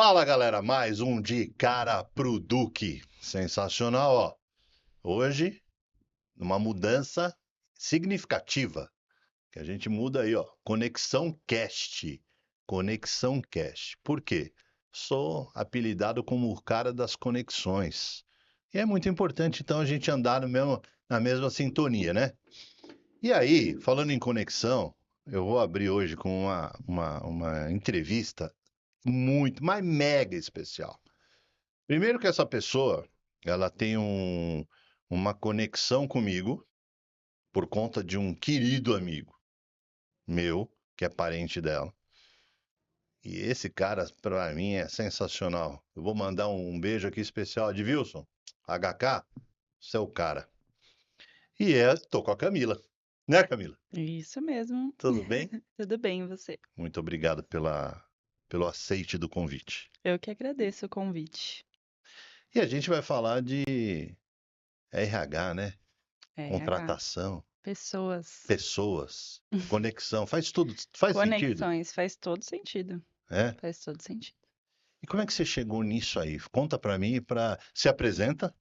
Fala, galera, mais um de cara pro Duque. Sensacional, ó. Hoje, numa mudança significativa, que a gente muda aí, ó. Conexão Cast. Conexão Cast. Por quê? Sou apelidado como o cara das conexões. E é muito importante, então, a gente andar na mesma sintonia, né? E aí, falando em conexão, eu vou abrir hoje com uma entrevista muito, mas mega especial. Primeiro que essa pessoa, ela tem uma conexão comigo por conta de um querido amigo meu, que é parente dela. E esse cara, para mim, é sensacional. Eu vou mandar um beijo aqui especial de Wilson, HK, seu cara. Tô com a Camila, né, Camila? Isso mesmo. Tudo bem? Tudo bem, e você? Muito obrigado pelo aceite do convite. Eu que agradeço o convite. E a gente vai falar de RH, né? RH, Contratação. pessoas, Pessoas, conexão, faz tudo, faz sentido, conexões, faz todo sentido. né? Faz todo sentido. E como é que você chegou nisso aí? Conta pra mim, se apresenta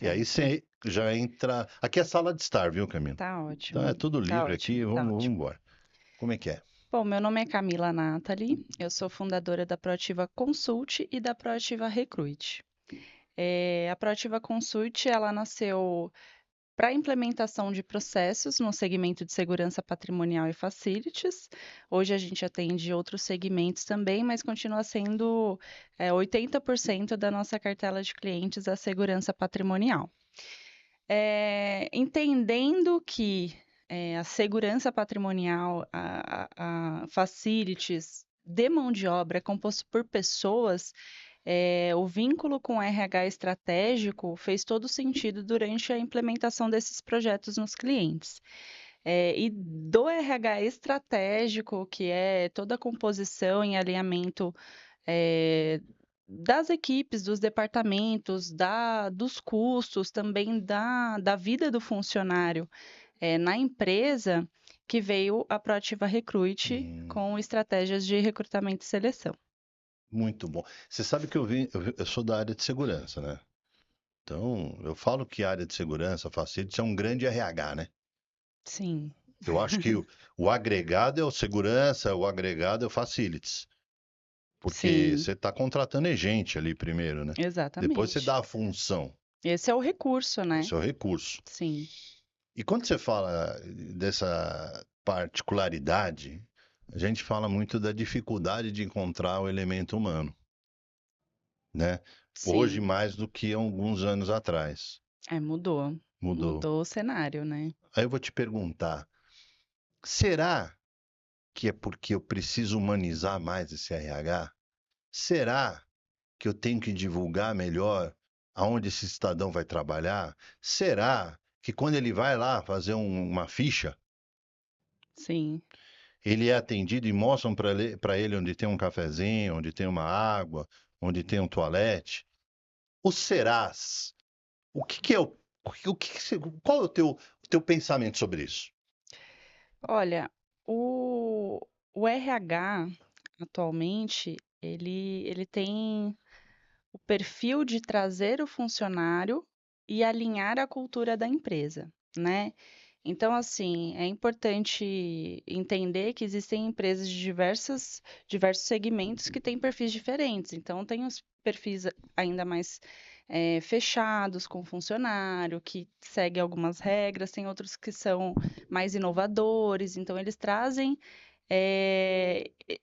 e aí Certo. você já entra. Aqui é sala de estar, viu, Camilo? Tá Então é ótimo. tudo Tá livre ótimo. aqui, Tá vamos ótimo. embora. Como é que é? Bom, meu nome é Camila Natali, eu sou fundadora da Proativa Consult e da Proativa Recruit. A Proativa Consult, ela nasceu para a implementação de processos no segmento de segurança patrimonial e facilities. Hoje a gente atende outros segmentos também, mas continua sendo 80% da nossa cartela de clientes a segurança patrimonial. Entendendo que a segurança patrimonial, a facilities de mão de obra é composto por pessoas, o vínculo com o RH estratégico fez todo sentido durante a implementação desses projetos nos clientes. E do RH estratégico, que é toda a composição em alinhamento eh, das equipes, dos departamentos, dos custos, também da vida do funcionário na empresa, que veio a Proativa Recruit Hum, com estratégias de recrutamento e seleção. muito bom. Você sabe que eu sou da área de segurança, né? Então, eu falo que a área de segurança, facilities, é um grande RH, né? Sim, Eu acho que o agregado é o segurança, o agregado é o facilities. Porque sim, você está contratando gente ali primeiro, né? Depois você exatamente. dá a função, Esse é o recurso, né? esse é o recurso. Sim, E quando você fala dessa particularidade, a gente fala muito da dificuldade de encontrar o elemento humano, né? Hoje sim. mais do que alguns anos atrás. Mudou. Mudou. Mudou o cenário, né? Aí eu vou te perguntar, será que é porque eu preciso humanizar mais esse RH? Será que eu tenho que divulgar melhor aonde esse cidadão vai trabalhar? Será que quando ele vai lá fazer uma ficha, Sim. ele é atendido e mostram para ele onde tem um cafezinho, onde tem uma água, onde tem um toalete? Ou serás? O que que é qual é o teu pensamento sobre isso? Olha, o RH atualmente ele tem o perfil de trazer o funcionário e alinhar a cultura da empresa, né? Então, assim, é importante entender que existem empresas de diversos segmentos que têm perfis diferentes. Então, tem os perfis ainda mais fechados com o funcionário, que segue algumas regras, tem outros que são mais inovadores. Então, eles trazem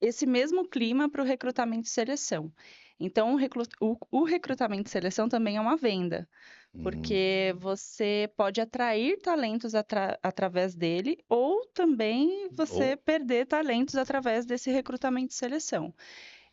esse mesmo clima para o recrutamento e seleção. Então, o recrutamento e seleção também é uma venda, Hum, porque você pode atrair talentos através dele, ou também você ou, perder talentos através desse recrutamento e seleção.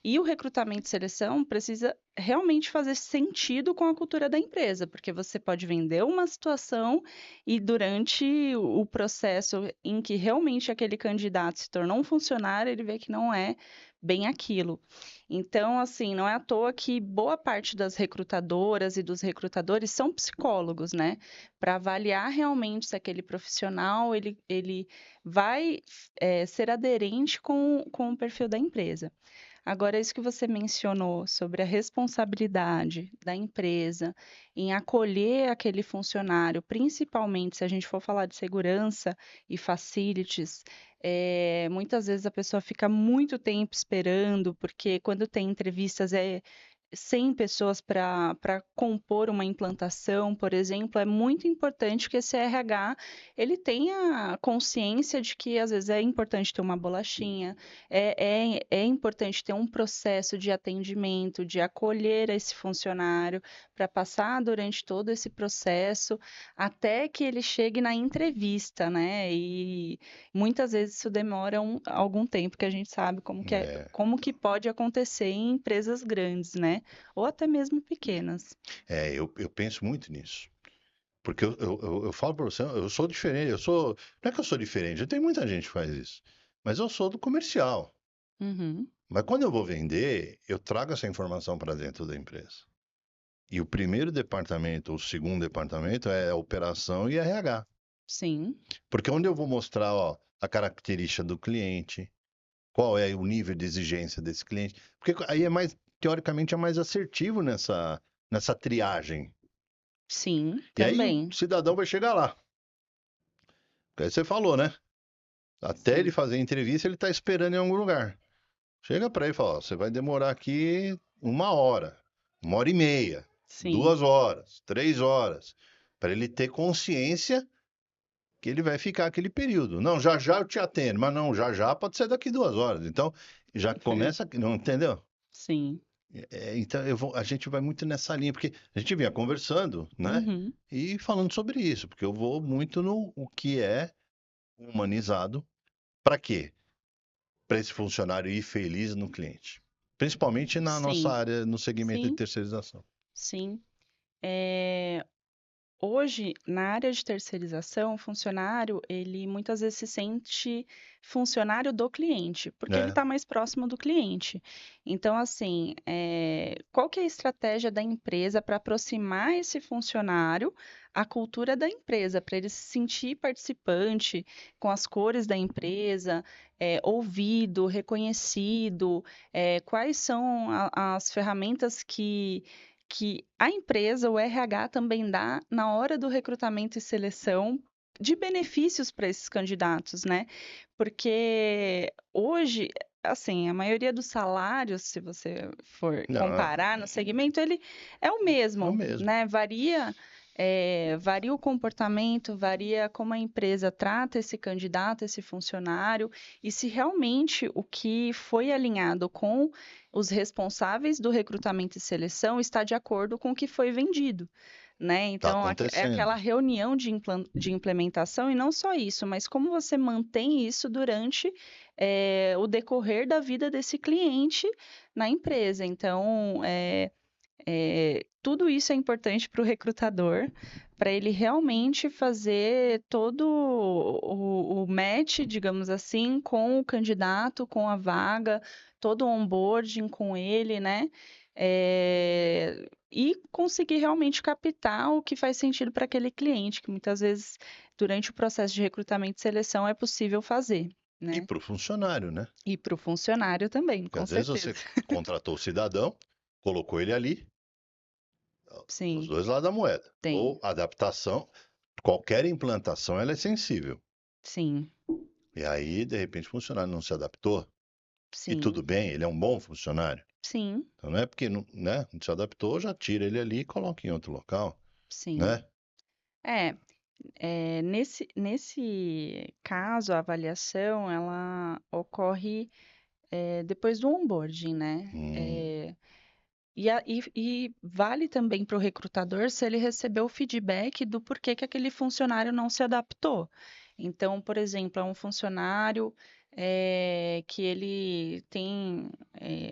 E o recrutamento e seleção precisa realmente fazer sentido com a cultura da empresa, porque você pode vender uma situação e durante o processo em que realmente aquele candidato se tornou um funcionário, ele vê que não é bem aquilo. Então, assim, não é à toa que boa parte das recrutadoras e dos recrutadores são psicólogos, né? Para avaliar realmente se aquele profissional ele vai ser aderente com o perfil da empresa. Agora, isso que você mencionou sobre a responsabilidade da empresa em acolher aquele funcionário, principalmente se a gente for falar de segurança e facilities, muitas vezes a pessoa fica muito tempo esperando, porque quando tem entrevistas 100 pessoas para compor uma implantação, por exemplo, é muito importante que esse RH ele tenha consciência de que às vezes é importante ter uma bolachinha, é importante ter um processo de atendimento, de acolher esse funcionário para passar durante todo esse processo até que ele chegue na entrevista, né? E muitas vezes isso demora algum tempo, que a gente sabe É, como que pode acontecer em empresas grandes, né? Ou até mesmo pequenas. eu penso muito nisso. Porque eu falo para você, eu sou diferente, eu sou. Não é que eu sou diferente, tem muita gente que faz isso. Mas eu sou do comercial. Uhum, Mas quando eu vou vender, eu trago essa informação para dentro da empresa. E o primeiro departamento, o segundo departamento é operação e RH. sim, Porque onde eu vou mostrar, ó, a característica do cliente, qual é o nível de exigência desse cliente. Porque aí é mais, teoricamente, é mais assertivo nessa triagem. sim, E aí o também. cidadão vai chegar lá. Aí você falou, né? Até ele Sim, fazer a entrevista, ele está esperando em algum lugar. Chega para ele e fala: ó, você vai demorar aqui 1 hora, 1 hora e meia, sim, 2 horas, 3 horas, para ele ter consciência que ele vai ficar aquele período. Não, já já eu te atendo, mas não, já já pode ser daqui 2 horas. Então, já começa, não entendeu? sim. Então, a gente vai muito nessa linha, porque a gente vinha conversando, né? Uhum, E falando sobre isso, porque eu vou muito no o que é humanizado. Para quê? Para esse funcionário ir feliz no cliente. Principalmente na nossa sim, área, no segmento de sim, terceirização. sim. É, hoje, na área de terceirização, o funcionário, ele muitas vezes se sente funcionário do cliente, porque ele É, está mais próximo do cliente. Então, assim, qual que é a estratégia da empresa para aproximar esse funcionário à cultura da empresa, para ele se sentir participante com as cores da empresa, ouvido, reconhecido, quais são as ferramentas que a empresa, o RH, também dá na hora do recrutamento e seleção de benefícios para esses candidatos, né? Porque hoje, assim, a maioria dos salários, se você for não, comparar no segmento, ele é o é o mesmo, mesmo. né? Varia o comportamento, varia como a empresa trata esse candidato, esse funcionário, e se realmente o que foi alinhado com os responsáveis do recrutamento e seleção está de acordo com o que foi vendido, né? Está Então, é aquela acontecendo. reunião de implementação, e não só isso, mas como você mantém isso durante o decorrer da vida desse cliente na empresa. Então, tudo isso é importante para o recrutador, para ele realmente fazer todo o match, digamos assim, com o candidato, com a vaga, todo o onboarding com ele, né? E conseguir realmente captar o que faz sentido para aquele cliente, que muitas vezes, durante o processo de recrutamento e seleção, é possível fazer, E né? para o funcionário, né? E para o funcionário também, Porque com às vezes certeza. você contratou o cidadão, colocou ele ali, os Sim, dois lados da moeda. tem. Ou adaptação, qualquer implantação ela é sensível. Sim, E aí, de repente, o funcionário não se adaptou, e sim, tudo bem, ele é um bom funcionário. sim. Então não é porque não, né, não se adaptou, já tira ele ali e coloca em outro local, Sim. né? É, nesse caso, a avaliação, ela ocorre, depois do onboarding, né? Hum, E vale também para o recrutador se ele recebeu o feedback do porquê que aquele funcionário não se adaptou. Então, por exemplo, é um funcionário que ele tem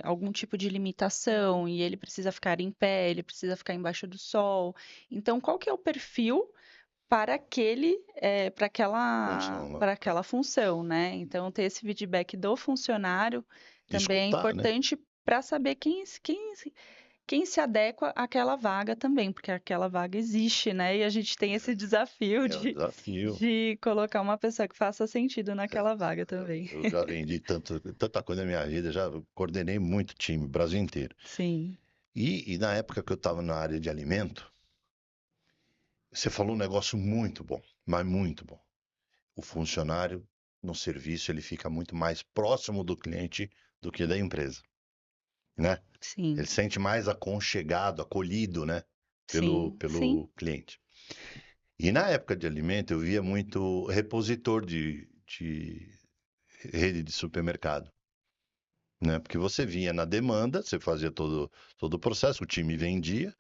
algum tipo de limitação e ele precisa ficar em pé, ele precisa ficar embaixo do sol. Então, qual que é o perfil função lá. para aquela função, né? Então, ter esse feedback do funcionário também é Escutar, né? importante para saber quem se adequa àquela vaga também, porque aquela vaga existe, né? E a gente tem esse desafio É um desafio. de colocar uma pessoa que faça sentido naquela vaga também. Eu já vendi tanta coisa na minha vida, já coordenei muito time, Brasil inteiro. Sim, E na época que eu estava na área de alimento, você falou um negócio muito bom, mas muito bom. O funcionário no serviço, ele fica muito mais próximo do cliente do que da empresa, né? sim, Ele se sente mais aconchegado, acolhido, né? Pelo, sim, sim, pelo cliente. E na época de alimento, eu via muito repositor de rede de supermercado, né? Porque você vinha na demanda, você fazia todo o processo, o time vendia,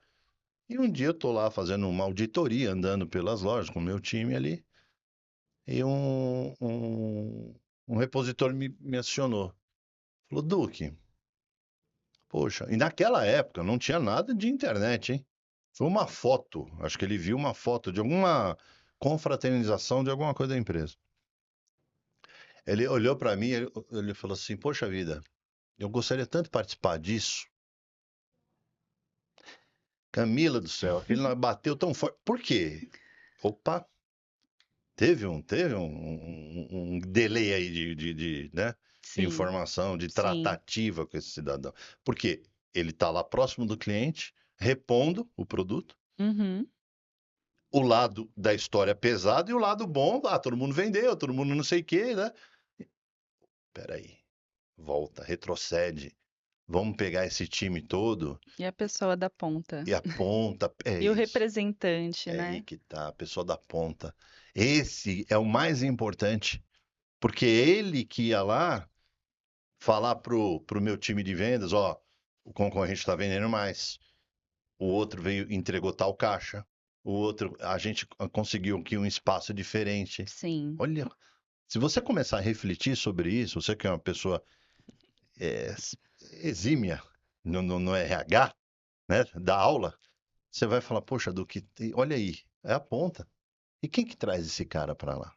e um dia eu tô lá fazendo uma auditoria, andando pelas lojas com o meu time ali, e um repositor me acionou. Falou, Duque, poxa, e naquela época não tinha nada de internet, hein? Foi uma foto, acho que ele viu uma foto de alguma confraternização de alguma coisa da empresa. Ele olhou para mim, ele falou assim: Poxa vida, eu gostaria tanto de participar disso. Camila do céu, aquele lá bateu tão forte. Por quê? Opa, teve um delay aí né, de sim, informação, de sim. tratativa com esse cidadão. Porque ele está lá próximo do cliente, repondo o produto. Uhum. O lado da história pesado e o lado bom, todo mundo vendeu, todo mundo não sei o quê, né? Peraí, volta, retrocede. Vamos pegar esse time todo E a pessoa da ponta. e aponta. É E o isso. representante, É aí né? que tá, a pessoa da ponta. Esse é o mais importante, porque é ele que ia lá falar pro meu time de vendas, ó, o concorrente está vendendo mais, o outro veio entregou tal caixa, o outro a gente conseguiu aqui um espaço diferente. Sim, Olha, se você começar a refletir sobre isso, você que é uma pessoa é, exímia no RH, né, da aula, você vai falar, poxa, Duque, olha aí, é a ponta. E quem que traz esse cara para lá?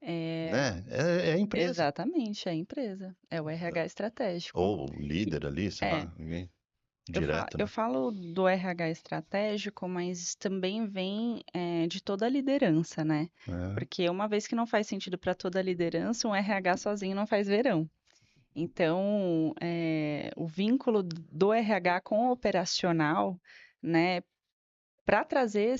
é, Né? É a empresa. exatamente, é a empresa. É o RH estratégico. Ou o líder ali, sei É, lá, alguém eu direto, né? falo do RH estratégico, mas também vem de toda a liderança, né? É, Porque uma vez que não faz sentido para toda a liderança, um RH sozinho não faz verão. Então, o vínculo do RH com o operacional, né, para trazer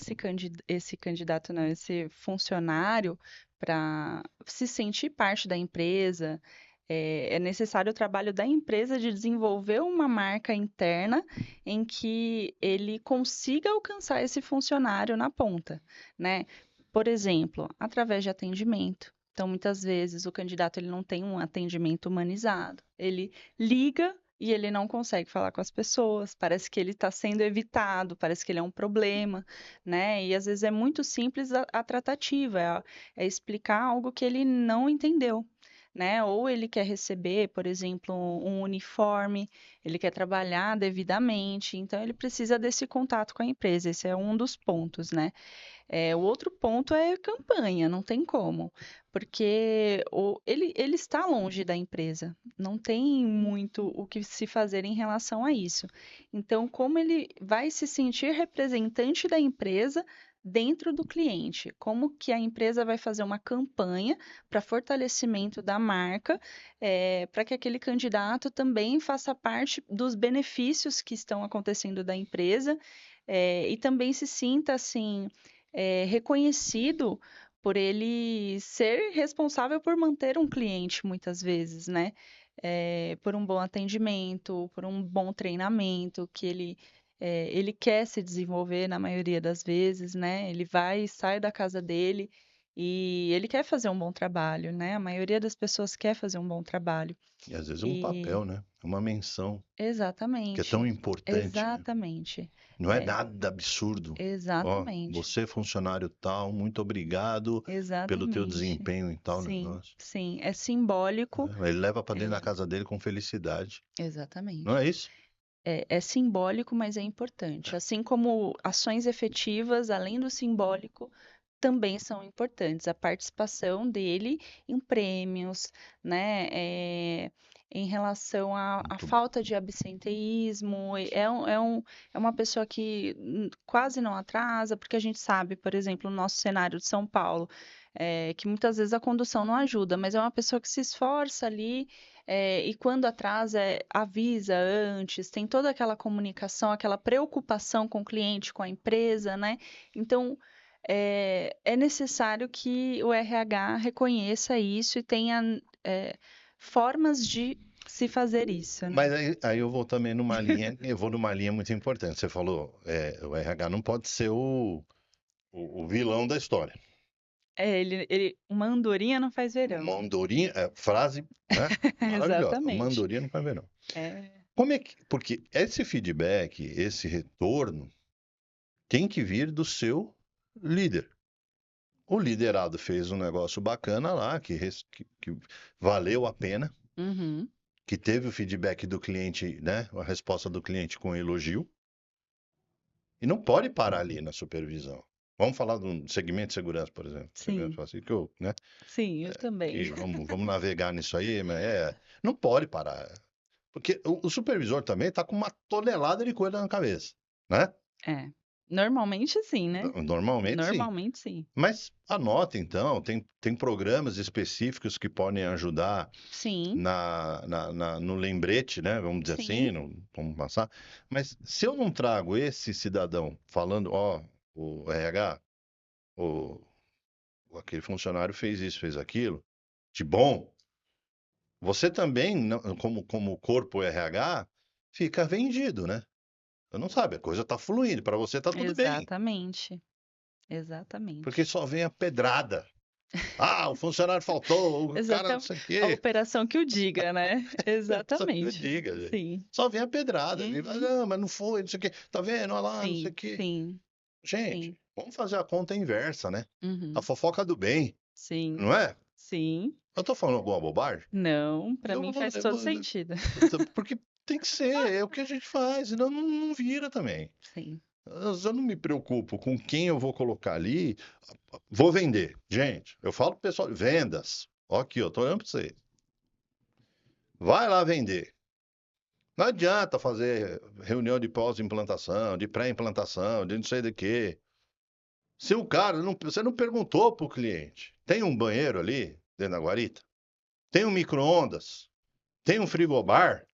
esse candidato, não, esse funcionário para se sentir parte da empresa, é necessário o trabalho da empresa de desenvolver uma marca interna em que ele consiga alcançar esse funcionário na ponta, né? Por exemplo, através de atendimento. Então, muitas vezes o candidato ele não tem um atendimento humanizado. Ele liga e ele não consegue falar com as pessoas, parece que ele está sendo evitado, parece que ele é um problema, né? E às vezes é muito simples a tratativa, é explicar algo que ele não entendeu. Né? Ou ele quer receber, por exemplo, um uniforme, ele quer trabalhar devidamente, então ele precisa desse contato com a empresa. Esse é um dos pontos, né? O outro ponto é campanha, não tem como, porque ele está longe da empresa, não tem muito o que se fazer em relação a isso. Então, como ele vai se sentir representante da empresa dentro do cliente? Como que a empresa vai fazer uma campanha para fortalecimento da marca, para que aquele candidato também faça parte dos benefícios que estão acontecendo da empresa, e também se sinta assim reconhecido por ele ser responsável por manter um cliente muitas vezes, né? Por um bom atendimento, por um bom treinamento, que ele quer se desenvolver na maioria das vezes, né? Ele vai, sai da casa dele e ele quer fazer um bom trabalho, né? A maioria das pessoas quer fazer um bom trabalho. E às vezes é um E papel, né? Uma menção, que é tão exatamente, importante, né? exatamente, Não é é, nada absurdo. Ó, exatamente. você funcionário tal, muito obrigado pelo teu Exatamente. desempenho em tal Sim, negócio. sim, é simbólico. Né? Ele leva para dentro da Exa- casa dele com felicidade. Não exatamente. é isso? É simbólico, mas é importante. Assim como ações efetivas, além do simbólico, também são importantes. A participação dele em prêmios, né? em relação à Muito bom. falta de absenteísmo. É uma pessoa que quase não atrasa, porque a gente sabe, por exemplo, no nosso cenário de São Paulo, que muitas vezes a condução não ajuda, mas é uma pessoa que se esforça ali. E quando atrasa, avisa antes, tem toda aquela comunicação, aquela preocupação com o cliente, com a empresa, né? Então, é necessário que o RH reconheça isso e tenha formas de se fazer isso, né? Mas aí eu vou também numa linha, eu vou numa linha muito importante. Você falou, o RH não pode ser o vilão da história. Uma andorinha não faz verão. Uma andorinha, frase, né? Maravilhosa. Uma Exatamente. andorinha não faz verão. É, Como é que, porque esse feedback, esse retorno, tem que vir do seu líder. O liderado fez um negócio bacana lá, que valeu a pena, uhum, que teve o feedback do cliente, né? A resposta do cliente com elogio. E não pode parar ali na supervisão. Vamos falar de um segmento de segurança, por exemplo. sim, Assim, que eu, né? sim, eu também. Que vamos navegar nisso aí, mas não pode parar. Porque o supervisor também está com uma tonelada de coisa na cabeça, né? É. Normalmente sim, né? Normalmente sim. Normalmente sim. Mas anota então, tem programas específicos que podem ajudar Sim, no lembrete, né? Vamos dizer assim, sim, vamos passar. Mas se eu não trago esse cidadão falando, ó, o RH, o, aquele funcionário fez isso, fez aquilo, de bom, você também, como corpo RH, fica vendido, né? Você não sabe, a coisa tá fluindo, para você tá tudo bem, exatamente. porque Exatamente. só vem a pedrada. Ah, o funcionário faltou, o cara não Exatamente. sei o A quê. operação que o diga, né? Só que eu Exatamente. diga, gente. Sim. Só vem a pedrada. Uhum. Não, mas não foi, não sei o quê. Tá vendo? Olha lá, não sei o Sim, quê. sim, Gente, sim. vamos fazer a conta inversa, né? A Uhum. fofoca do bem, Sim, não é? sim. Eu tô falando alguma bobagem? Não, pra Eu mim vou faz fazer, todo sentido. porque tem que ser, é o que a gente faz, senão não vira também. Sim. Eu não me preocupo com quem eu vou colocar ali. Vou vender. Gente, eu falo pro pessoal, vendas. Ó aqui, eu tô olhando pra você. Vai lá vender. Não adianta fazer reunião de pós-implantação, de pré-implantação, de não sei de quê. Se o cara, você não perguntou pro cliente, tem um banheiro ali dentro da guarita? Tem um micro-ondas? Tem um frigobar?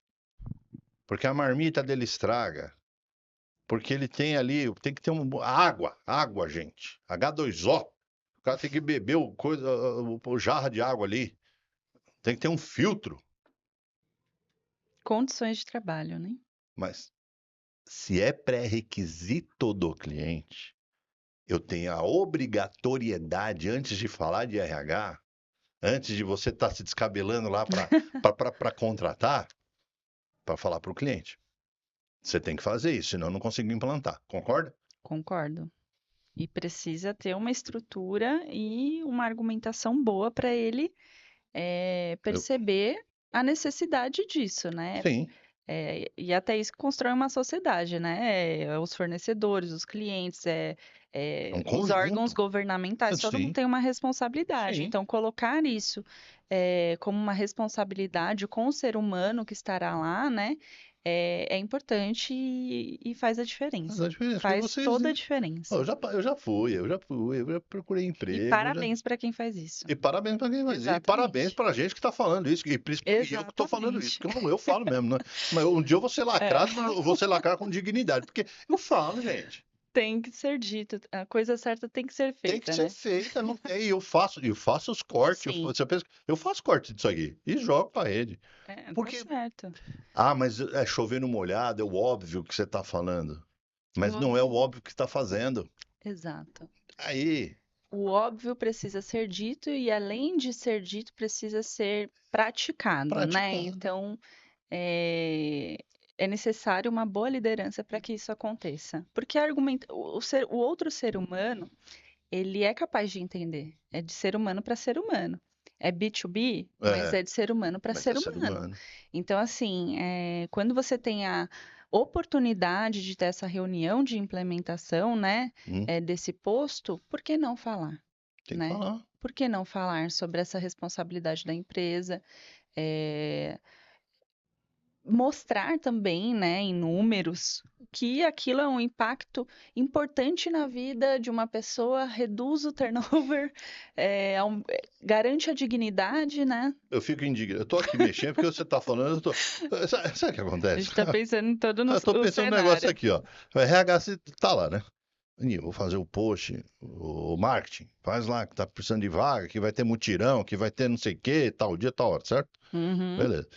Porque a marmita dele estraga. Porque ele tem ali, tem que ter água, gente. H2O. O cara tem que beber o jarra de água ali. Tem que ter um filtro. Condições de trabalho, né? Mas se é pré-requisito do cliente, eu tenho a obrigatoriedade, antes de falar de RH, antes de você estar se descabelando lá para contratar, para falar para o cliente. Você tem que fazer isso, senão eu não consigo implantar. Concorda? Concordo. E precisa ter uma estrutura e uma argumentação boa para ele Eu- perceber a necessidade disso, né? sim, E até isso constrói uma sociedade, né? Os fornecedores, os clientes, é um os órgãos conjunto. governamentais, todo mundo Sim, tem uma responsabilidade. sim. Então, colocar isso como uma responsabilidade com o ser humano que estará lá, né? É importante e faz a Faz diferença. a diferença, porque Faz vocês. toda a Ó, diferença. eu já procurei E emprego, parabéns para quem faz isso. e parabéns para quem faz isso. E parabéns Exatamente. para a gente que está falando isso. E principalmente eu que estou falando isso, Exatamente. porque eu falo mesmo, né? Mas um dia eu vou ser É. lacrado, mas eu vou ser lacrado com dignidade. Porque eu falo, gente. Tem que ser dito. A coisa certa tem que ser Tem que feita, ser né? feita, não tem. Eu faço os cortes. Sim. Você pensa, eu faço corte disso aqui e jogo para rede. Tá Porque, certo. mas é chover no molhado, é o óbvio que você está falando. O Mas não é o óbvio. óbvio que está fazendo. Exato. Aí, O óbvio precisa ser dito e, além de ser dito, precisa ser praticado, né? praticando. Então, é, é necessário uma boa liderança para que isso aconteça. Porque o outro ser humano, ele é capaz de entender. É de ser humano para ser humano. É B2B, mas É, é de ser humano para mas é ser ser humano. humano. Então, assim, quando você tem a oportunidade de ter essa reunião de implementação, né, desse posto, por que não falar, Tem que né? falar. Por que não falar sobre essa responsabilidade da empresa? É, mostrar também, né, em números, que aquilo é um impacto importante na vida de uma pessoa, reduz o turnover, garante a dignidade, né? Eu fico indignado. Eu tô aqui mexendo porque você tá falando, eu tô. Sabe o que A acontece? gente está pensando em todo Eu tô o pensando no negócio cenário. aqui, ó. O RH tá lá, né? Ih, vou fazer o post, o marketing. Faz lá que tá precisando de vaga, que vai ter mutirão, que vai ter não sei o quê, tal dia, tal hora, certo? Uhum, Beleza.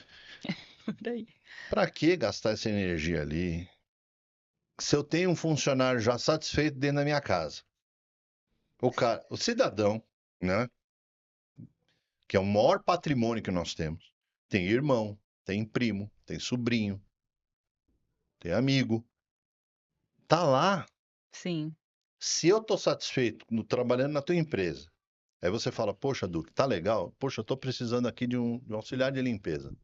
por aí. Pra que gastar essa energia ali? Se eu tenho um funcionário já satisfeito dentro da minha casa. O cara, o cidadão, né? Que é o maior patrimônio que nós temos. Tem irmão, tem primo, tem sobrinho, tem amigo. Tá lá. Sim, Se eu tô satisfeito trabalhando na tua empresa, aí você fala, poxa, Duque, tá legal? Poxa, eu tô precisando aqui de um auxiliar de limpeza.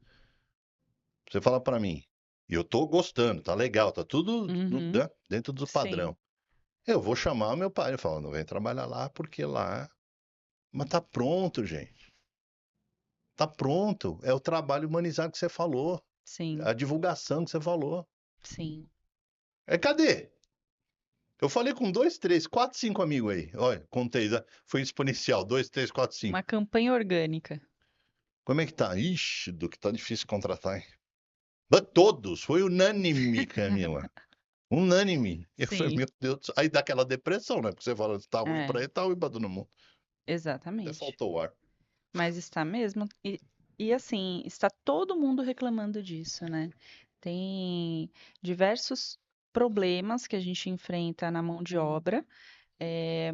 Você fala para mim, e eu tô gostando, tá legal, tá tudo uhum, né, dentro do sim, padrão. Eu vou chamar o meu pai e falar, não vem trabalhar lá porque lá. Mas tá pronto, gente. Tá pronto. É o trabalho humanizado que você falou. sim, A divulgação que você falou. sim. É cadê? Eu falei com dois, três, quatro, cinco amigos aí. Olha, contei, né? Foi exponencial. Dois, três, quatro, Uma cinco. campanha orgânica. Como é que tá? Ixi, do que tá difícil contratar, hein? Mas todos, foi unânime, Camila. Unânime. Eu falei, Sim, meu Deus. Aí dá aquela depressão, né? Porque você fala, tá ruim pra é, ele, tá ruim pra todo mundo. Até exatamente. faltou o ar. Mas está mesmo. E assim, está todo mundo reclamando disso, né? Tem diversos problemas que a gente enfrenta na mão de obra,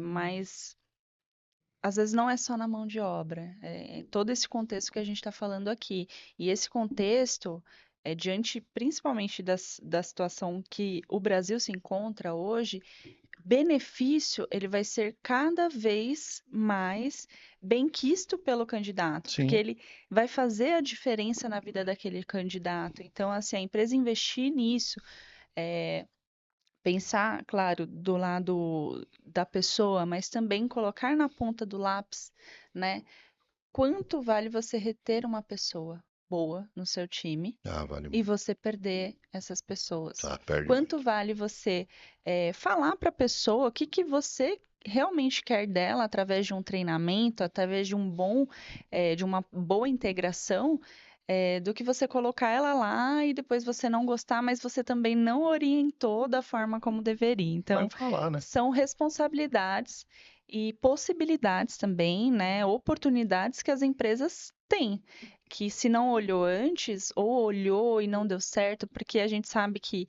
mas às vezes não é só na mão de obra, é todo esse contexto que a gente está falando aqui. E esse contexto, diante principalmente da situação que o Brasil se encontra hoje, benefício ele vai ser cada vez mais benquisto pelo candidato, porque Sim. ele vai fazer a diferença na vida daquele candidato. Então, assim, a empresa investir nisso, é, pensar, claro, do lado da pessoa, mas também colocar na ponta do lápis, né? Quanto vale você reter uma pessoa boa no seu time Ah, vale e muito. você perder essas pessoas? Ah, perde Quanto muito. vale você falar para a pessoa o que, que você realmente quer dela através de um treinamento, através de de uma boa integração, do que você colocar ela lá e depois você não gostar, mas você também não orientou da forma como deveria. Vai Então, falar, né? são responsabilidades e possibilidades também, né, oportunidades que as empresas têm que se não olhou antes, ou olhou e não deu certo, porque a gente sabe que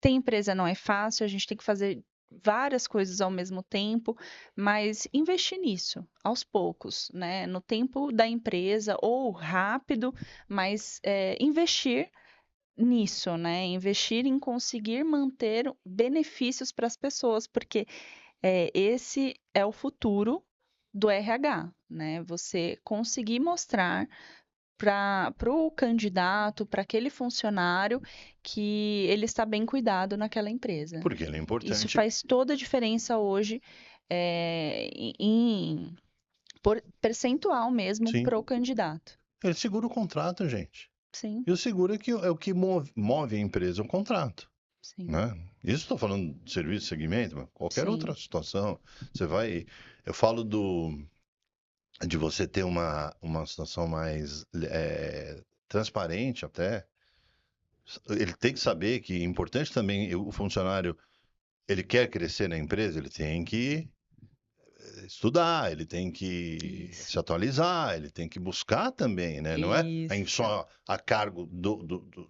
ter empresa não é fácil, a gente tem que fazer várias coisas ao mesmo tempo, mas investir nisso, aos poucos, né? No tempo da empresa, ou rápido, mas investir nisso, né? Investir em conseguir manter benefícios para as pessoas, porque esse é o futuro do RH, né? Você conseguir mostrar para o candidato, para aquele funcionário, que ele está bem cuidado naquela empresa. Porque ele é Isso importante. faz toda a diferença hoje, em percentual mesmo Sim. para o candidato. Ele segura o contrato, gente. Sim, E o seguro é o que move a empresa, o contrato, sim, né? Isso estou falando de serviço, segmento, mas qualquer outra sim, situação. Você vai. Eu falo de você ter uma situação mais transparente até. Ele tem que saber que é importante também o funcionário, ele quer crescer na empresa, ele tem que estudar, ele tem que se isso, atualizar, ele tem que buscar também, né? Não é isso, só a cargo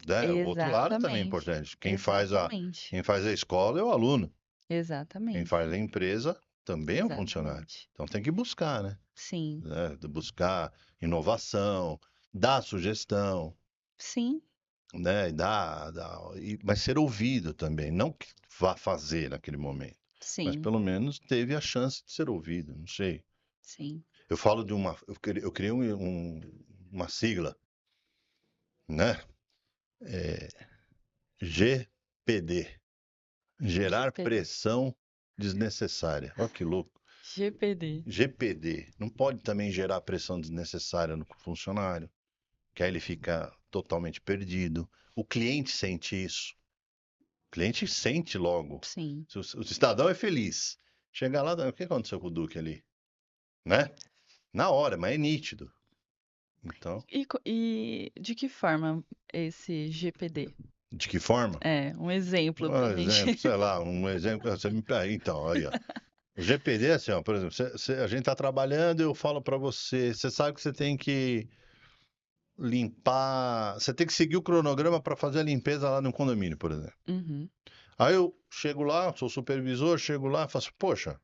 né? O outro lado também é exatamente, importante. exatamente, Quem faz a escola é o aluno. Quem exatamente, faz a empresa também é o funcionário. exatamente. Então tem que buscar, né? Sim, De buscar inovação, dar sugestão, sim, né? Mas ser ouvido também, não que vá fazer naquele momento, mas sim, pelo menos teve a chance de ser ouvido, não sei. sim. Eu falo eu criei uma sigla, né? GPD, gerar GPD. pressão desnecessária. Olha que louco. GPD. GPD, não pode também gerar pressão desnecessária no funcionário, que aí ele fica totalmente perdido. O cliente sente isso. O cliente sente logo. Sim. Se o cidadão é feliz. Chega lá, o que aconteceu com o Duque ali? Né? Na hora, mas é nítido. Então, E de que forma esse GPD? de que forma? É, um exemplo pra Um exemplo, gente. sei lá, um exemplo. Você me... Então, aí, ó. O GPD é assim, ó, por exemplo, a gente está trabalhando, eu falo para você, você sabe que você tem que limpar, você tem que seguir o cronograma para fazer a limpeza lá no condomínio, por exemplo. Uhum. Aí eu chego lá, sou supervisor, chego lá e faço, poxa,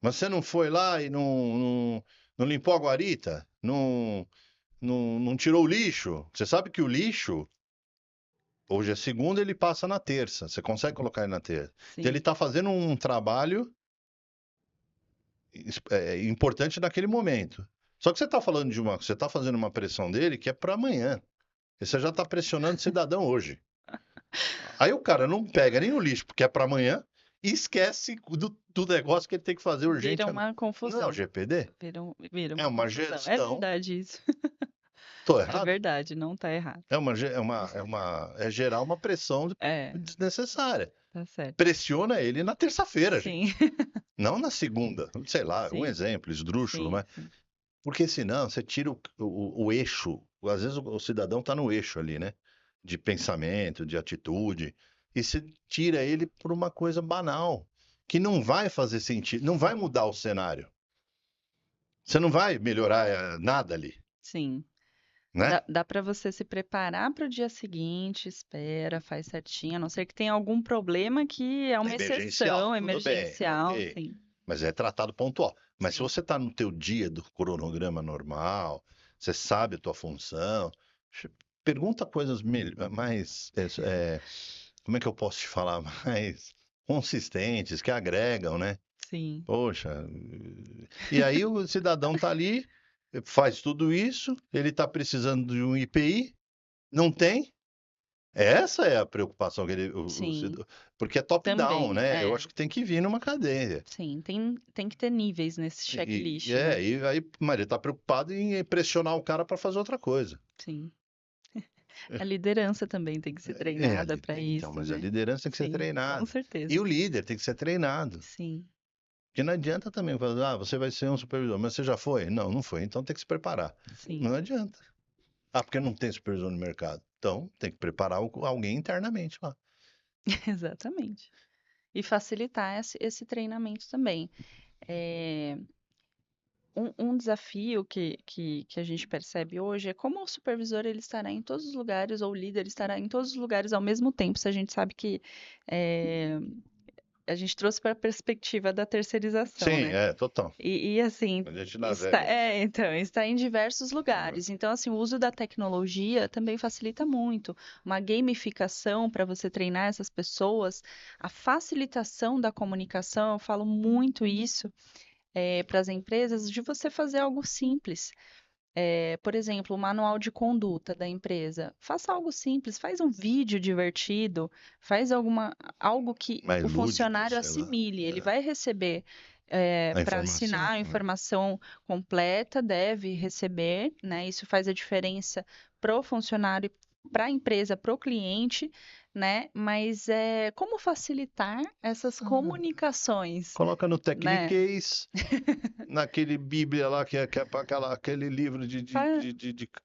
mas você não foi lá e não limpou a guarita? Não tirou o lixo? Você sabe que o lixo, hoje é segunda, ele passa na terça, você consegue colocar ele na terça. Então ele Sim. está fazendo um trabalho importante naquele momento. Só que você está falando você está fazendo uma pressão dele que é para amanhã. E você já está pressionando o cidadão hoje. Aí o cara não pega nem o lixo porque é para amanhã e esquece do negócio que ele tem que fazer Vira urgente. uma Não é o confusão. GPD? Vira É uma uma confusão. É gestão. verdade isso. Tô É errado? verdade, não tá errado. É gerar uma pressão É, desnecessária. tá certo. Pressiona ele na terça-feira, Sim, gente. Não na segunda. Sei lá, um sim, exemplo, esdrúxulo, sim, mas. sim. Porque senão você tira o eixo. Às vezes o cidadão está no eixo ali, né? De pensamento, de atitude. E você tira ele por uma coisa banal, que não vai fazer sentido, não vai mudar o cenário. Você não vai melhorar nada ali, Sim. né? Dá para você se preparar para o dia seguinte, espera, faz certinho, a não ser que tenha algum problema que é uma Emergencial, exceção tudo bem, emergencial, ok. sim, Mas é tratado pontual. Mas se sim. você está no teu dia do cronograma normal, você sabe a tua função, pergunta coisas mais, como é que eu posso te falar, mais consistentes, que agregam, né? Sim, Poxa, e aí o cidadão tá ali, faz tudo isso, ele está precisando de um IPI, não tem. Essa é a preocupação que sim, porque é top-down, também, né? Eu é, acho que tem que vir numa cadeia. sim, tem que ter níveis nesse checklist, né? E aí, mas ele tá preocupado em pressionar o cara para fazer outra coisa. Sim. A liderança também tem que ser treinada para Então, isso, mas a né? liderança tem que ser Sim, com treinada. E certeza. o líder tem que ser treinado. Sim, Porque não adianta também falar, você vai ser um supervisor, mas você já foi? Não, não foi. Então tem que se preparar. sim, Não adianta. Ah, porque não tem supervisor no mercado. Então tem que preparar alguém internamente lá. exatamente. E facilitar esse treinamento também. É, um desafio que a gente percebe hoje é como o supervisor ele estará em todos os lugares, ou o líder estará em todos os lugares ao mesmo tempo, se a gente sabe que é, a gente trouxe para a perspectiva da terceirização, Sim, né? total. E assim, A gente navega. então, está em diversos lugares. Então, assim, o uso da tecnologia também facilita muito. Uma gamificação para você treinar essas pessoas, a facilitação da comunicação, eu falo muito isso para as empresas, de você fazer algo simples. Por exemplo, o manual de conduta da empresa. Faça algo simples, faz um vídeo divertido, faz algo que Mais o lúdico, funcionário sei lá. assimile. Ele É. vai receber A para informação. assinar a Né? informação completa, deve receber, né? Isso faz a diferença para o funcionário, para a empresa, para o cliente, né? Mas como facilitar essas comunicações, Coloca no né? Techniquez, naquele Bíblia lá, aquele livro Fa-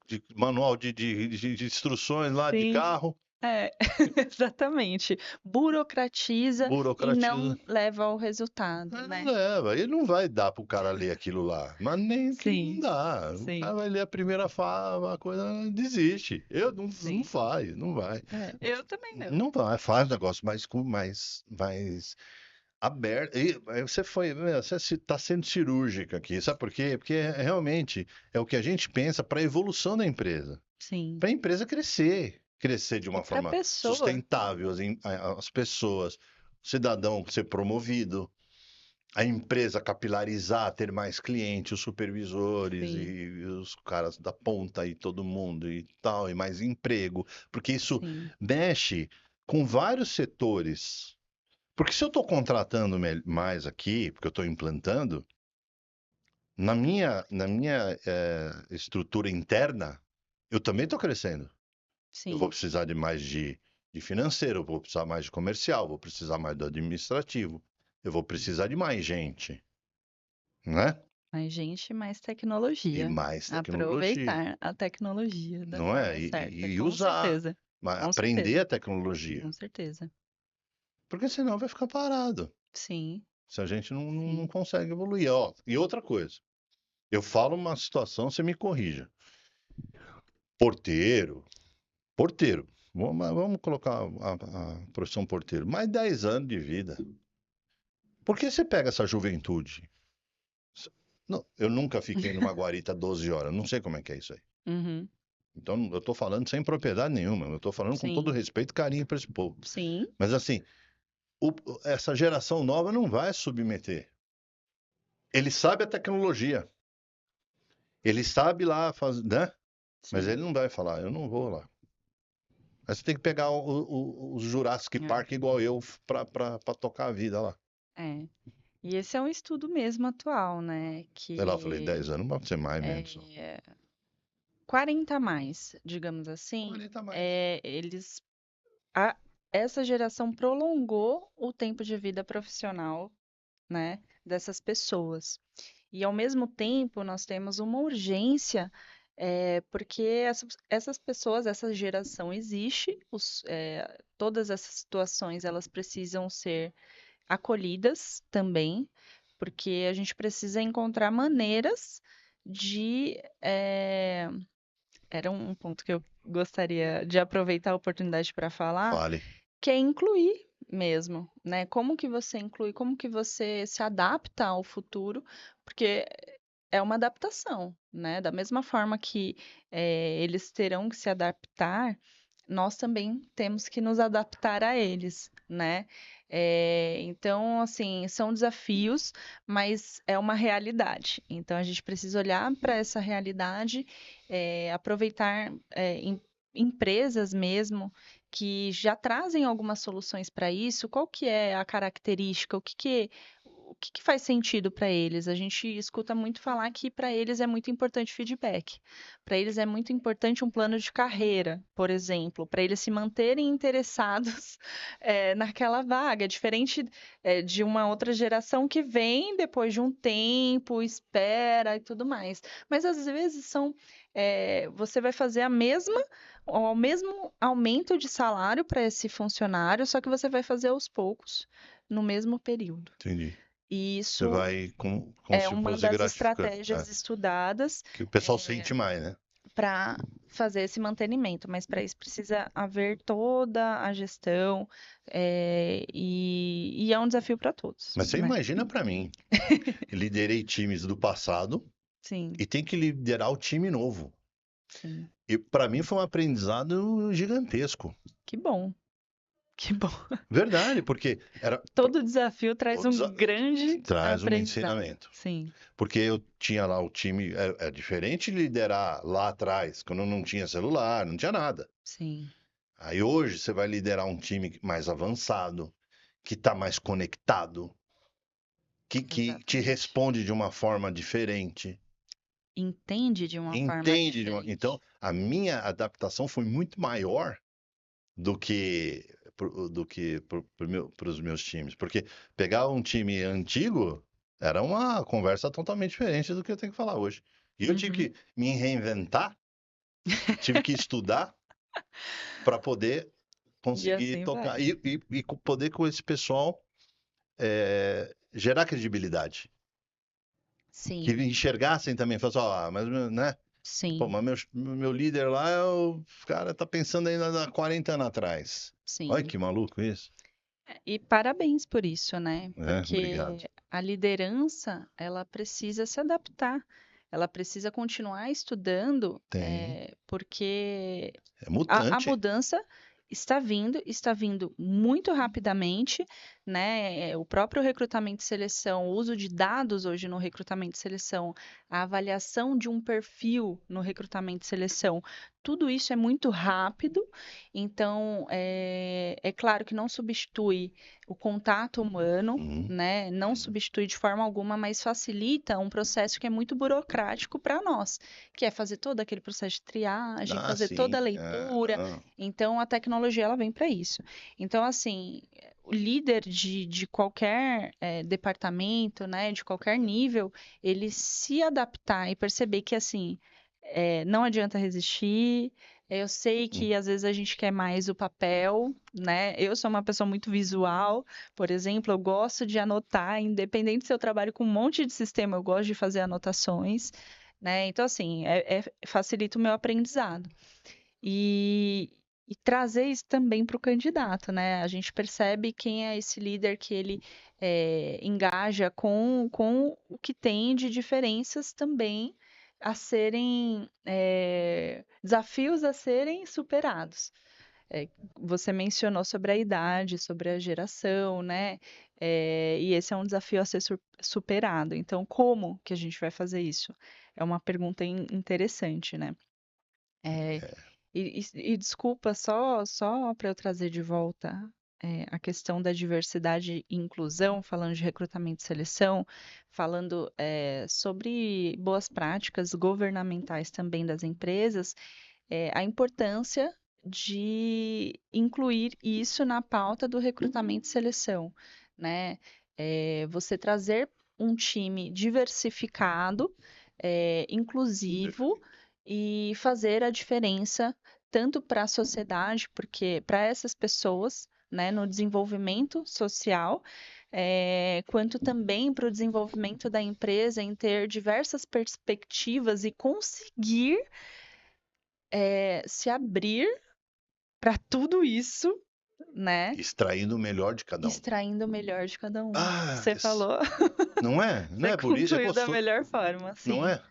de manual de instruções lá de Sim, carro, é, exatamente. Burocratiza e burocratiza. não leva ao resultado, Não né? leva, ele não vai dar pro cara ler aquilo lá, mas nem que não Sim, dá. O cara sim, vai ler a primeira fala, a coisa desiste. Eu não sim. vai, não vai. Eu também não. Não vai, faz um negócio mais aberto. E aí você está sendo cirúrgica aqui, sabe por quê? Porque realmente é o que a gente pensa para a evolução da empresa, Sim. para a empresa crescer de E uma para a forma pessoa, sustentável, as pessoas, o cidadão ser promovido, a empresa capilarizar, ter mais clientes, os supervisores sim, e os caras da ponta e todo mundo e tal, e mais emprego, porque isso sim, mexe com vários setores. Porque se eu estou contratando mais aqui, porque eu estou implantando, na minha estrutura interna, eu também estou crescendo. Eu vou sim. precisar de mais de financeiro, eu vou precisar mais de comercial, vou precisar mais do administrativo, eu vou precisar de mais gente, né? Mais gente, mais E tecnologia. mais tecnologia, Aproveitar a tecnologia da não é? forma certa, E com usar, certeza. mas Com aprender certeza, a tecnologia, com certeza. porque senão vai ficar parado, Sim, se a gente não sim. consegue evoluir. Ó, e outra coisa, eu falo uma situação, você me corrija. Porteiro, porteiro. Vamos colocar a profissão porteiro. Mais 10 anos de vida. Por que você pega essa juventude? Não, eu nunca fiquei numa guarita 12 horas. Não sei como é que é isso aí. Uhum. Então, eu estou falando sem propriedade nenhuma. Eu estou falando com todo Sim, respeito e carinho para esse povo. sim, Mas, assim, o- essa geração nova não vai submeter. Ele sabe a tecnologia. Ele sabe lá fazer, né? Mas sim. ele não vai falar, eu não vou lá. Aí você tem que pegar os Jurassic É, Park igual eu pra tocar a vida lá. é. E esse é um estudo mesmo atual, né? Sei lá, eu falei Que 10 anos, não pode ser mais mesmo. Só. é, 40 a mais, digamos assim, 40 a mais. eles a- essa geração prolongou o tempo de vida profissional, né, dessas pessoas. E ao mesmo tempo nós temos uma urgência, porque essas pessoas, essa geração existe, todas essas situações elas precisam ser acolhidas também, porque a gente precisa encontrar maneiras de. Era um ponto que eu gostaria de aproveitar a oportunidade para falar, Fale. que é incluir mesmo, né? Como que você inclui, como que você se adapta ao futuro, porque é uma adaptação, né? Da mesma forma que eles terão que se adaptar, nós também temos que nos adaptar a eles, né? Então, assim, são desafios, mas é uma realidade. Então, a gente precisa olhar para essa realidade, aproveitar empresas mesmo que já trazem algumas soluções para isso. Qual que é a característica? O que que faz sentido para eles? A gente escuta muito falar que para eles é muito importante feedback. Para eles é muito importante um plano de carreira, por exemplo, para eles se manterem interessados naquela vaga. Diferente de uma outra geração que vem depois de um tempo, espera e tudo mais. Mas às vezes você vai fazer o mesmo aumento de salário para esse funcionário, só que você vai fazer aos poucos, no mesmo período. Entendi. E Você isso vai como é se uma fosse das gratificante. É, estratégias estudadas que o pessoal sente mais, né? para fazer esse mantenimento, mas para isso precisa haver toda a gestão, e é um desafio para todos, Mas você né? imagina pra mim, liderei times do passado Sim, e tem que liderar o time novo. sim. E pra mim foi um aprendizado gigantesco. Que bom, que bom. Verdade, porque era Todo desafio traz o um desa- grande traz um aprendizado. ensinamento. Sim, Porque eu tinha lá o time, é diferente liderar lá atrás, quando não tinha celular, não tinha nada. sim, Aí hoje você vai liderar um time mais avançado, que está mais conectado, que te exatamente. responde de uma forma diferente, Entende de uma forma entende de uma... Então, diferente. a minha adaptação foi muito maior do que para os meus times. Porque pegar um time antigo era uma conversa totalmente diferente do que eu tenho que falar hoje. E eu tive Uhum. que me reinventar, tive que estudar para poder E conseguir assim tocar vai. e poder com esse pessoal gerar credibilidade. Que Sim, enxergassem também, falassem, ó, mas, né? Pô, sim, mas meu líder lá, o cara tá pensando ainda há 40 anos atrás. Olha sim. que maluco isso. E parabéns por isso, né? É, obrigado. Porque a liderança, ela precisa se adaptar. Ela precisa continuar estudando, Tem. porque É a mutante. mudança está vindo muito rapidamente, né? O próprio recrutamento e seleção, o uso de dados hoje no recrutamento e seleção, a avaliação de um perfil no recrutamento e seleção, tudo isso é muito rápido, então é claro que não substitui o contato humano, Uhum. né? Não substitui de forma alguma, mas facilita um processo que é muito burocrático para nós, que é fazer todo aquele processo de triagem, Ah, fazer toda a sim. leitura. Não. Então, a tecnologia ela vem para isso. Então, assim, o líder de qualquer departamento, né, de qualquer nível, ele se adaptar e perceber que, assim, não adianta resistir. Eu sei Hum. que às vezes a gente quer mais o papel, né? Eu sou uma pessoa muito visual, por exemplo, eu gosto de anotar, independente se eu trabalho com um monte de sistema, eu gosto de fazer anotações, né? Então, assim, facilita o meu aprendizado. E, e trazer isso também para o candidato, né? A gente percebe quem é esse líder que ele engaja com o que tem de diferenças também a serem desafios a serem superados. Você mencionou sobre a idade, sobre a geração, né? E esse é um desafio a ser superado. Então, como que a gente vai fazer isso? É uma pergunta interessante, né? É, e desculpa, só para eu trazer de volta a questão da diversidade e inclusão, falando de recrutamento e seleção, falando sobre boas práticas governamentais também das empresas, a importância de incluir isso na pauta do recrutamento e seleção, né? Você trazer um time diversificado, inclusivo e fazer a diferença tanto para a sociedade, porque para essas pessoas, né, no desenvolvimento social, quanto também para o desenvolvimento da empresa em ter diversas perspectivas e conseguir se abrir para tudo isso, né? Extraindo o melhor de cada um. Extraindo o melhor de cada um. Ah, Você falou, não é? Não você é por isso, é concluiu da gostoso. melhor forma. Não Sim, é?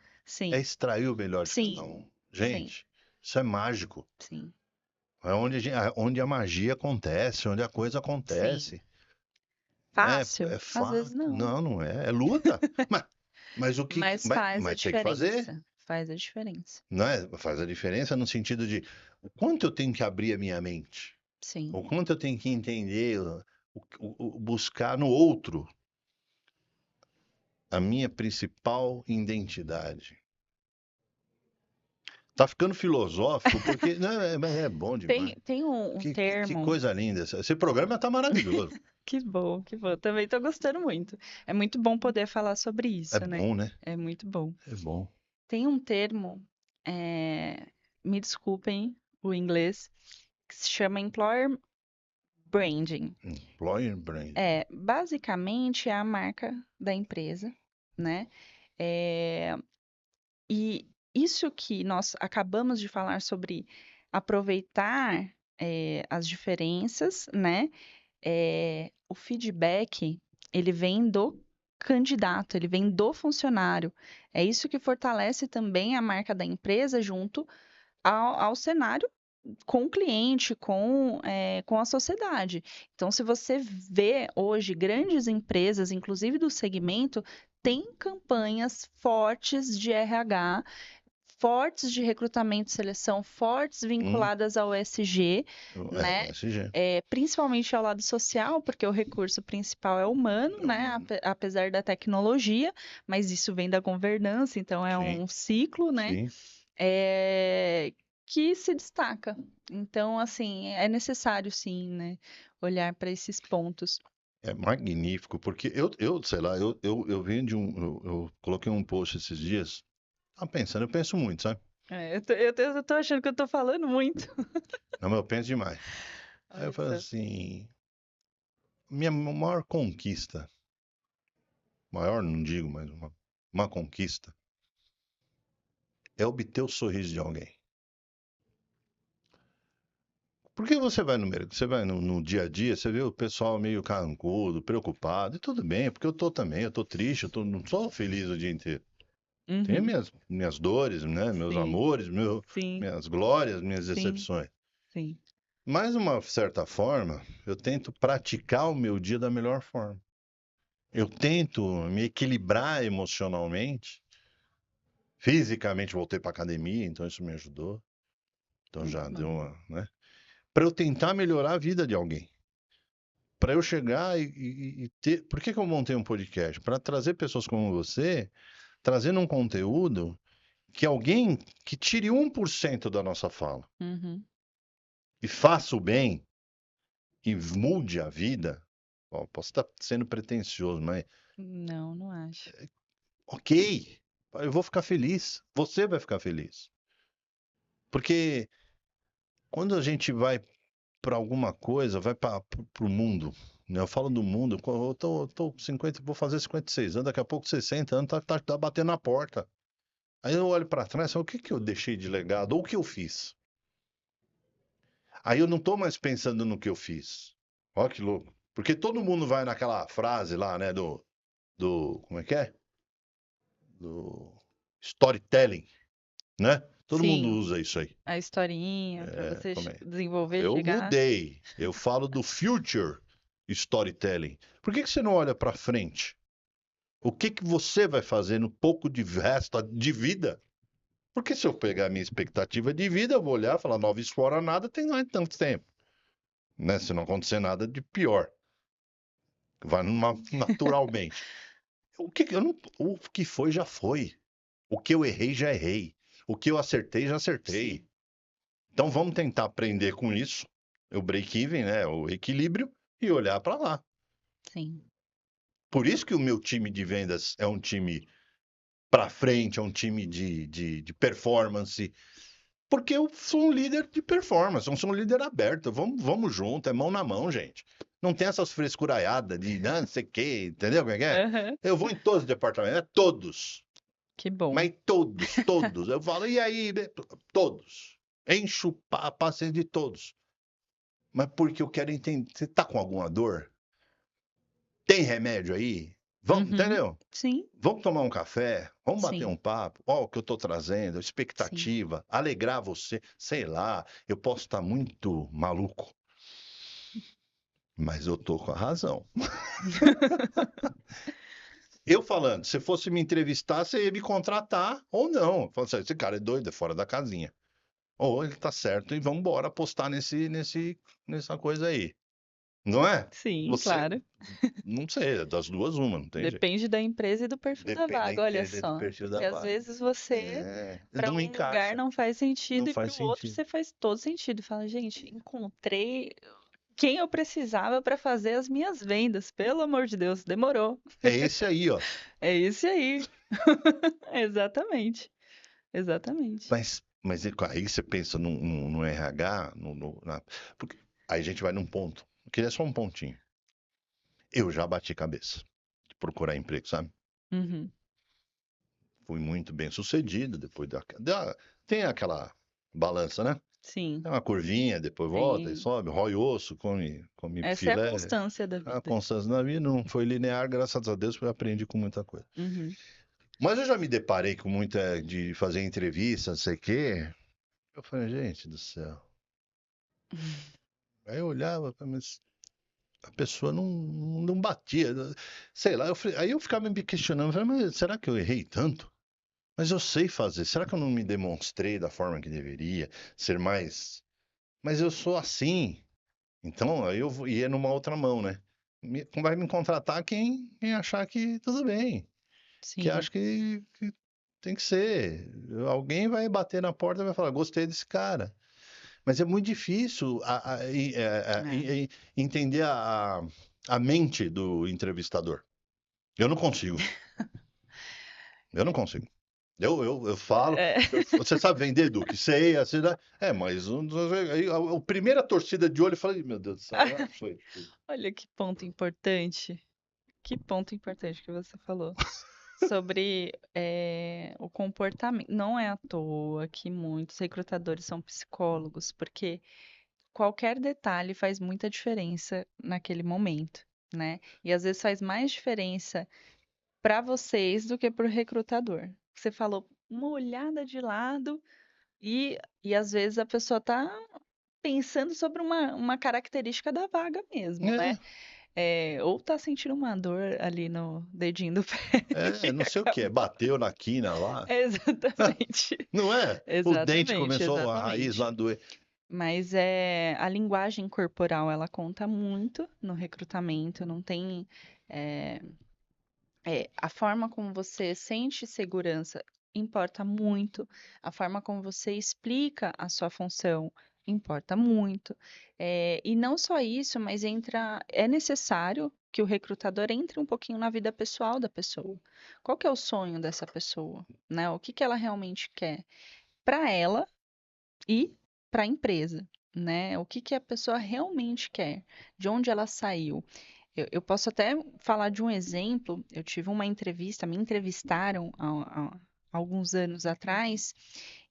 É sim, extrair o melhor de cada sim, um. sim, Gente, isso é mágico. sim, É onde a magia acontece, onde a coisa sim. acontece. Fácil? É Às vezes fato. não, Não, não é. É luta. Mas o que. mas Mas, faz a mas tem que fazer. diferença. Faz a diferença. Não é? Faz a diferença no sentido de o quanto eu tenho que abrir a minha mente. Sim. O quanto eu tenho que entender, buscar no outro a minha principal identidade. Tá ficando filosófico, porque não, é bom demais. Tem um Que termo. coisa linda. Esse programa tá maravilhoso. Que bom, que bom. Também estou gostando muito. É muito bom poder falar sobre É isso, né? bom, né? É muito bom. É bom. Tem um termo, me desculpem o inglês, que se chama employer branding. Employer brand. Basicamente é a marca da empresa, né? É, e isso que nós acabamos de falar sobre aproveitar as diferenças, né? O feedback, ele vem do candidato, ele vem do funcionário. É isso que fortalece também a marca da empresa junto ao cenário com o cliente, com a sociedade. Então, se você vê hoje grandes empresas, inclusive do segmento, têm campanhas fortes de RH, fortes de recrutamento e seleção, fortes Hum, vinculadas ao ESG, o né? SG. Principalmente ao lado social, porque o recurso principal é humano, É né? humano. Apesar da tecnologia, mas isso vem da governança, então é Sim, um ciclo, né? sim. é, que se destaca. Então, assim, é necessário, sim, né, olhar para esses pontos. É magnífico, porque sei lá, eu venho de um. Eu coloquei um post esses dias. Tava pensando, eu penso muito, sabe? Eu tô achando que eu tô falando muito. Não, mas eu penso demais. Aí eu Olha falo só. assim: minha maior conquista, maior não digo, mas uma conquista, é obter o sorriso de alguém. Porque você vai no mercado, você vai no dia a dia, você vê o pessoal meio carrancudo, preocupado, e tudo bem, porque eu tô também, eu tô triste, não sou feliz o dia inteiro. Tenho Uhum. minhas dores, né? Meus Sim, amores, sim, minhas glórias, minhas sim, decepções. sim. Mas, de uma certa forma, eu tento praticar o meu dia da melhor forma. Eu tento me equilibrar emocionalmente. Fisicamente, voltei para academia, então isso me ajudou. Então já Muito deu bom. uma, né? Para eu tentar melhorar a vida de alguém. Para eu chegar e ter. Por que que eu montei um podcast? Para trazer pessoas como você, trazendo um conteúdo que alguém que tire 1% da nossa fala Uhum. e faça o bem e mude a vida. Ó, posso estar sendo pretensioso, mas Não, não acho. ok, eu vou ficar feliz. Você vai ficar feliz. Porque quando a gente vai para alguma coisa, vai para o mundo. Né? Eu falo do mundo, eu tô 50, vou fazer 56 anos, daqui a pouco 60 anos, tá batendo na porta. Aí eu olho para trás, o que que eu deixei de legado? Ou o que eu fiz? Aí eu não tô mais pensando no que eu fiz. Olha que louco. Porque todo mundo vai naquela frase lá, né, como é que é? Do storytelling, né? Todo mundo Sim, usa isso aí. a historinha para É, você como é? desenvolver, Eu chegar. mudei. Eu falo do future storytelling. Por que que você não olha para frente? O que que você vai fazer no pouco de resto de vida? Porque se eu pegar a minha expectativa de vida, eu vou olhar e falar, nova fora nada, tem não é tanto tempo. Né? Se não acontecer nada de pior. Vai naturalmente. O que foi, já foi. O que eu errei, já errei. O que eu acertei, já Sim, acertei. Então vamos tentar aprender com isso, o break-even, né, o equilíbrio, e olhar para lá. sim. Por isso que o meu time de vendas é um time para frente, é um time de performance, porque eu sou um líder de performance, eu sou um líder aberto. Vamos junto, é mão na mão, gente. Não tem essas frescuraiadas de não sei o quê, entendeu como é que é? Aham. Eu vou em todos os departamentos, todos, Que bom. mas todos. Eu falo, e aí, todos. Encho a paciência de todos. Mas porque eu quero entender. Você tá com alguma dor? Tem remédio aí? Vamos, Uhum. entendeu? Sim, Vamos tomar um café? Vamos bater sim, um papo? Ó, o que eu tô trazendo, sim. expectativa, alegrar você, sei lá. Eu posso estar muito maluco, mas eu tô com a razão. Eu falando, se fosse me entrevistar, você ia me contratar ou não. Falando assim, esse cara é doido, é fora da casinha. Ou ele tá certo e vamos embora apostar nessa coisa aí. Não é? Sim, Você, claro. não sei, é das duas uma, não tem jeito. Depende da empresa e do perfil da Depende da vaga, olha empresa e do só. perfil da Porque às vaga. vezes você, É, para não um lugar encaixa, não faz não sentido e para faz o outro sentido. você faz todo sentido. Fala, gente, encontrei quem eu precisava para fazer as minhas vendas. Pelo amor de Deus, demorou. É esse aí, ó. É esse aí. Exatamente. Exatamente. Aí você pensa no RH, porque aí a gente vai num ponto. Eu queria só um pontinho. Eu já bati cabeça de procurar emprego, sabe? Uhum. Fui muito bem sucedido depois tem aquela balança, né? Sim, Tem uma curvinha, depois volta e tem. sobe, rói osso, come Essa é a filé. constância da A vida. constância na vida não foi linear, graças a Deus, porque eu aprendi com muita coisa. Uhum. Mas eu já me deparei com muita de fazer entrevista, não sei o quê. Eu falei, gente do céu. Aí eu olhava, mas a pessoa não batia. Sei lá, aí eu ficava me questionando, falei, mas será que eu errei tanto? Mas eu sei fazer, será que eu não me demonstrei da forma que deveria? Ser mais. Mas eu sou assim. Então, aí ia numa outra mão, né? Vai me contratar quem achar que tudo bem. Que Sim. acho que tem que ser. Alguém vai bater na porta e vai falar, gostei desse cara. Mas é muito difícil É. entender a mente do entrevistador. Eu não consigo. Eu não consigo. Eu falo. É. Você sabe vender, Duque? Sei, assim, né? Mas aí, a primeira torcida de olho, eu falei, meu Deus do céu, agora foi. Olha que ponto importante. Que ponto importante que você falou. Sobre o comportamento. Não é à toa que muitos recrutadores são psicólogos, porque qualquer detalhe faz muita diferença naquele momento, né? E às vezes faz mais diferença para vocês do que para o recrutador. Você falou uma olhada de lado e às vezes a pessoa está pensando sobre uma característica da vaga mesmo, né? É, ou tá sentindo uma dor ali no dedinho do pé. Não sei o que, bateu na quina lá. Exatamente. Não é? O dente Exatamente, começou, a raiz exatamente. lá doer. Mas a linguagem corporal, ela conta muito no recrutamento, não tem, é, a forma como você sente segurança importa muito, a forma como você explica a sua função importa muito. E não só isso, mas é necessário que o recrutador entre um pouquinho na vida pessoal da pessoa. Qual que é o sonho dessa pessoa, né? O que que ela realmente quer para ela e para a empresa, né? O que que a pessoa realmente quer, de onde ela saiu. Eu posso até falar de um exemplo. Eu tive uma entrevista, me entrevistaram há alguns anos atrás,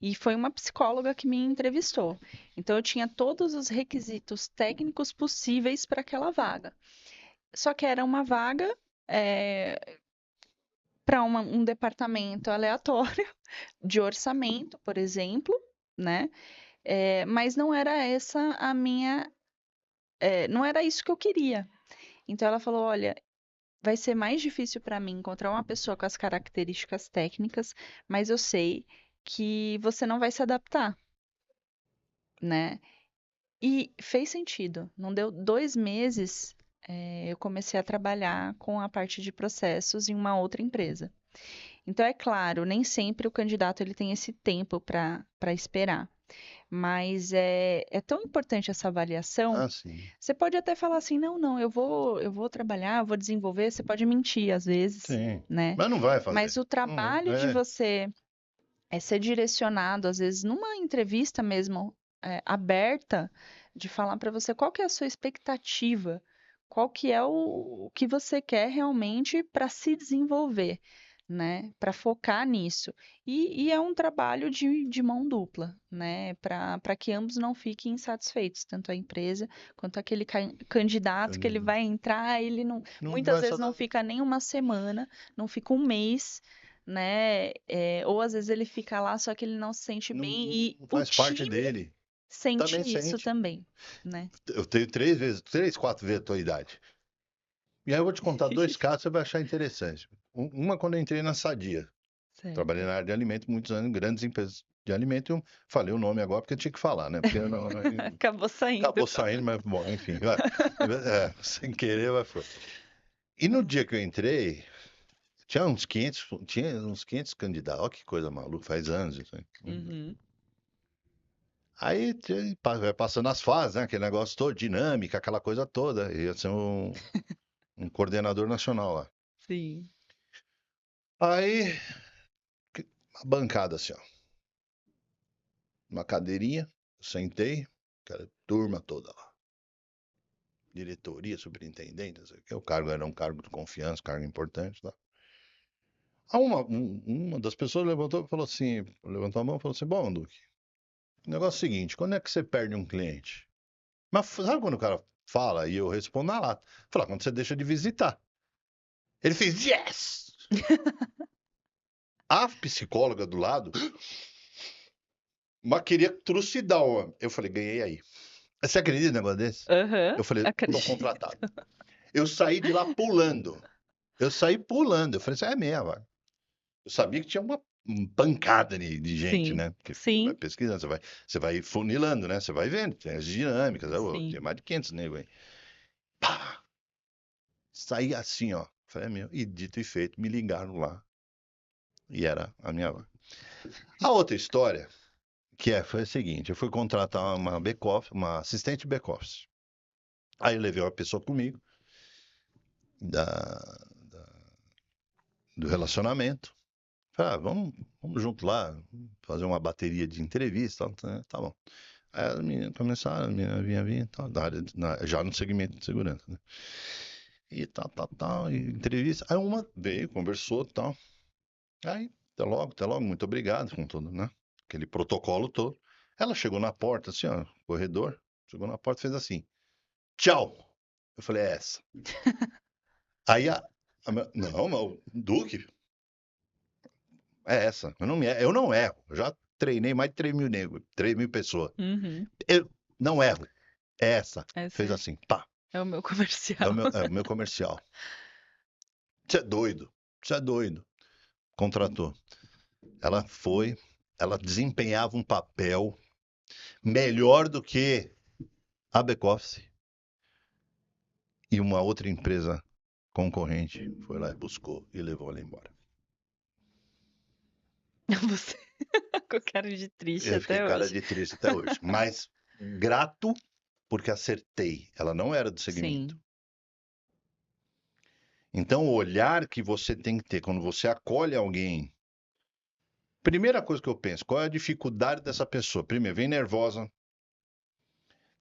e foi uma psicóloga que me entrevistou. Então, eu tinha todos os requisitos técnicos possíveis para aquela vaga. Só que era uma vaga para um departamento aleatório de orçamento, por exemplo, né? Mas não era essa a minha, não era isso que eu queria. Então ela falou: olha, vai ser mais difícil para mim encontrar uma pessoa com as características técnicas, mas eu sei que você não vai se adaptar, né? E fez sentido. Não deu 2 meses, eu comecei a trabalhar com a parte de processos em uma outra empresa. Então, é claro, nem sempre o candidato ele tem esse tempo para esperar. Mas é tão importante essa avaliação. Ah, sim. Você pode até falar assim, não, não, eu vou trabalhar, eu vou desenvolver. Você pode mentir às vezes, Sim. né? Mas não vai Mas fazer. o Não trabalho de vai. você ser direcionado, às vezes, numa entrevista mesmo, aberta, de falar para você qual que é a sua expectativa, qual que é o que você quer realmente para se desenvolver, né? Para focar nisso. E é um trabalho de mão dupla, né? Para que ambos não fiquem insatisfeitos, tanto a empresa quanto aquele candidato que ele vai entrar, ele não, Não muitas vai se vezes não adaptar. fica nem uma semana, não fica um mês, né? Ou às vezes ele fica lá, só que ele não se sente Não, bem e não o faz parte time dele. sente Também isso sente. também, né? Eu tenho 3, 4 vezes a tua idade. E aí eu vou te contar 2 casos, você vai achar interessante. Uma quando eu entrei na Sadia. Trabalhei Certo. na área de alimento muitos anos, em grandes empresas de alimento. Eu falei o nome agora porque eu tinha que falar, né? Porque Acabou saindo. acabou saindo, mas bom, enfim. Sem querer, vai foi. E no dia que eu entrei, tinha uns 500 candidatos. Olha que coisa maluca, faz anos isso aí. Uhum. Aí vai passando as fases, né? Aquele negócio todo, dinâmica, aquela coisa toda. Ia ser um coordenador nacional lá. Sim. Aí, uma bancada assim, ó. Uma cadeirinha, eu sentei, aquela turma toda lá. Diretoria, superintendente, não sei o quê. O cargo era um cargo de confiança, cargo importante, tá? Aí uma das pessoas levantou e falou assim, levantou a mão e falou assim, bom, Duque, o negócio é o seguinte, quando é que você perde um cliente? Mas sabe quando o cara fala e eu respondo na lata? Fala, quando você deixa de visitar. Ele fez, yes! A psicóloga do lado, mas queria trucidar o homem. Eu falei, ganhei aí. Você acredita num negócio desse? Aham, Eu falei, tô acredito. contratado. Eu saí de lá pulando. Eu saí pulando. Eu falei, isso é mesmo. Eu sabia que tinha uma pancada de gente, Sim, né? Porque você vai sim, pesquisando, você vai funilando, né? Você vai vendo, tem as dinâmicas. Tinha sim. mais de 500 negros aí. Pá! Saí assim, ó. Falei, é meu. E dito e feito, me ligaram lá. E era a minha vaga. A outra história, foi a seguinte: eu fui contratar uma back-office, uma assistente back-office. Aí eu levei uma pessoa comigo, da, do relacionamento. Falei, vamos junto lá, fazer uma bateria de entrevista, tá bom. Aí as meninas começaram, a menina vinha, tal, já no segmento de segurança, né? E tal, e entrevista. Aí uma veio, conversou, tal. Aí, até logo, muito obrigado, com todo, né? Aquele protocolo todo. Ela chegou na porta, assim, ó, corredor, chegou na porta e fez assim, tchau. Eu falei, é essa. Aí não, mas o Duque, é essa. Eu não erro. Eu já treinei mais de 3 mil negros, 3 mil pessoas. Uhum. Eu não erro. É essa. Essa Fez é. assim, pá. É o meu É comercial. o meu comercial. Você é doido. Você é doido. Contratou. Ela foi, ela desempenhava um papel melhor do que a back-office. E uma outra empresa concorrente foi lá e buscou e levou ela embora. Você com cara de triste Eu fiquei até cara hoje. de triste até hoje. Mas grato porque acertei. Ela não era do segmento. Sim, Então, o olhar que você tem que ter quando você acolhe alguém. Primeira coisa que eu penso, qual é a dificuldade dessa pessoa? Primeiro, vem nervosa,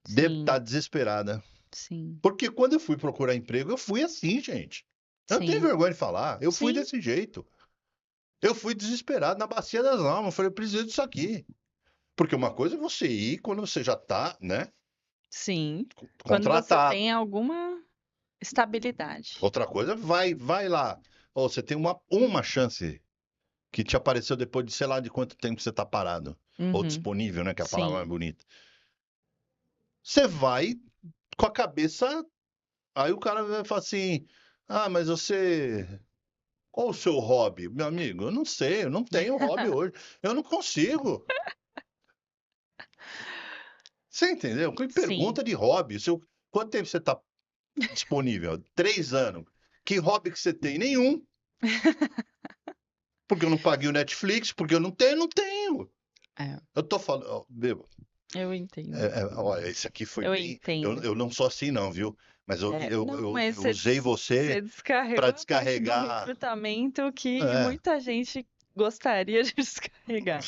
deve estar sim, desesperada. sim, Porque quando eu fui procurar emprego, eu fui assim, gente. Eu não tenho sim, vergonha de falar, eu fui sim, desse jeito. Eu fui desesperado na bacia das almas. Eu falei, eu preciso disso aqui. Porque uma coisa é você ir quando você já está, né, sim. Quando você contratado. tem alguma estabilidade. Outra coisa, vai lá. Ou você tem uma chance que te apareceu depois de sei lá de quanto tempo você está parado. Ou Uhum, disponível, né, que é a palavra mais sim. bonita. Você vai com a cabeça. Aí o cara vai falar assim: ah, mas você. Qual o seu hobby? Meu amigo, eu não sei, eu não tenho hobby hoje. Eu não consigo. Você entendeu? Que Sim. pergunta de hobby. Quanto tempo você está disponível? 3 anos. Que hobby que você tem? Nenhum. Porque eu não paguei o Netflix, porque eu não tenho, não tenho. É, Eu tô falando, ó, meu, eu entendo. olha, esse aqui foi Eu bem. Eu, entendo. eu não sou assim, não, viu? Mas eu, É, eu, não, eu, mas eu usei você você para descarregou a parte do descarregar. recrutamento que É, muita gente gostaria de descarregar.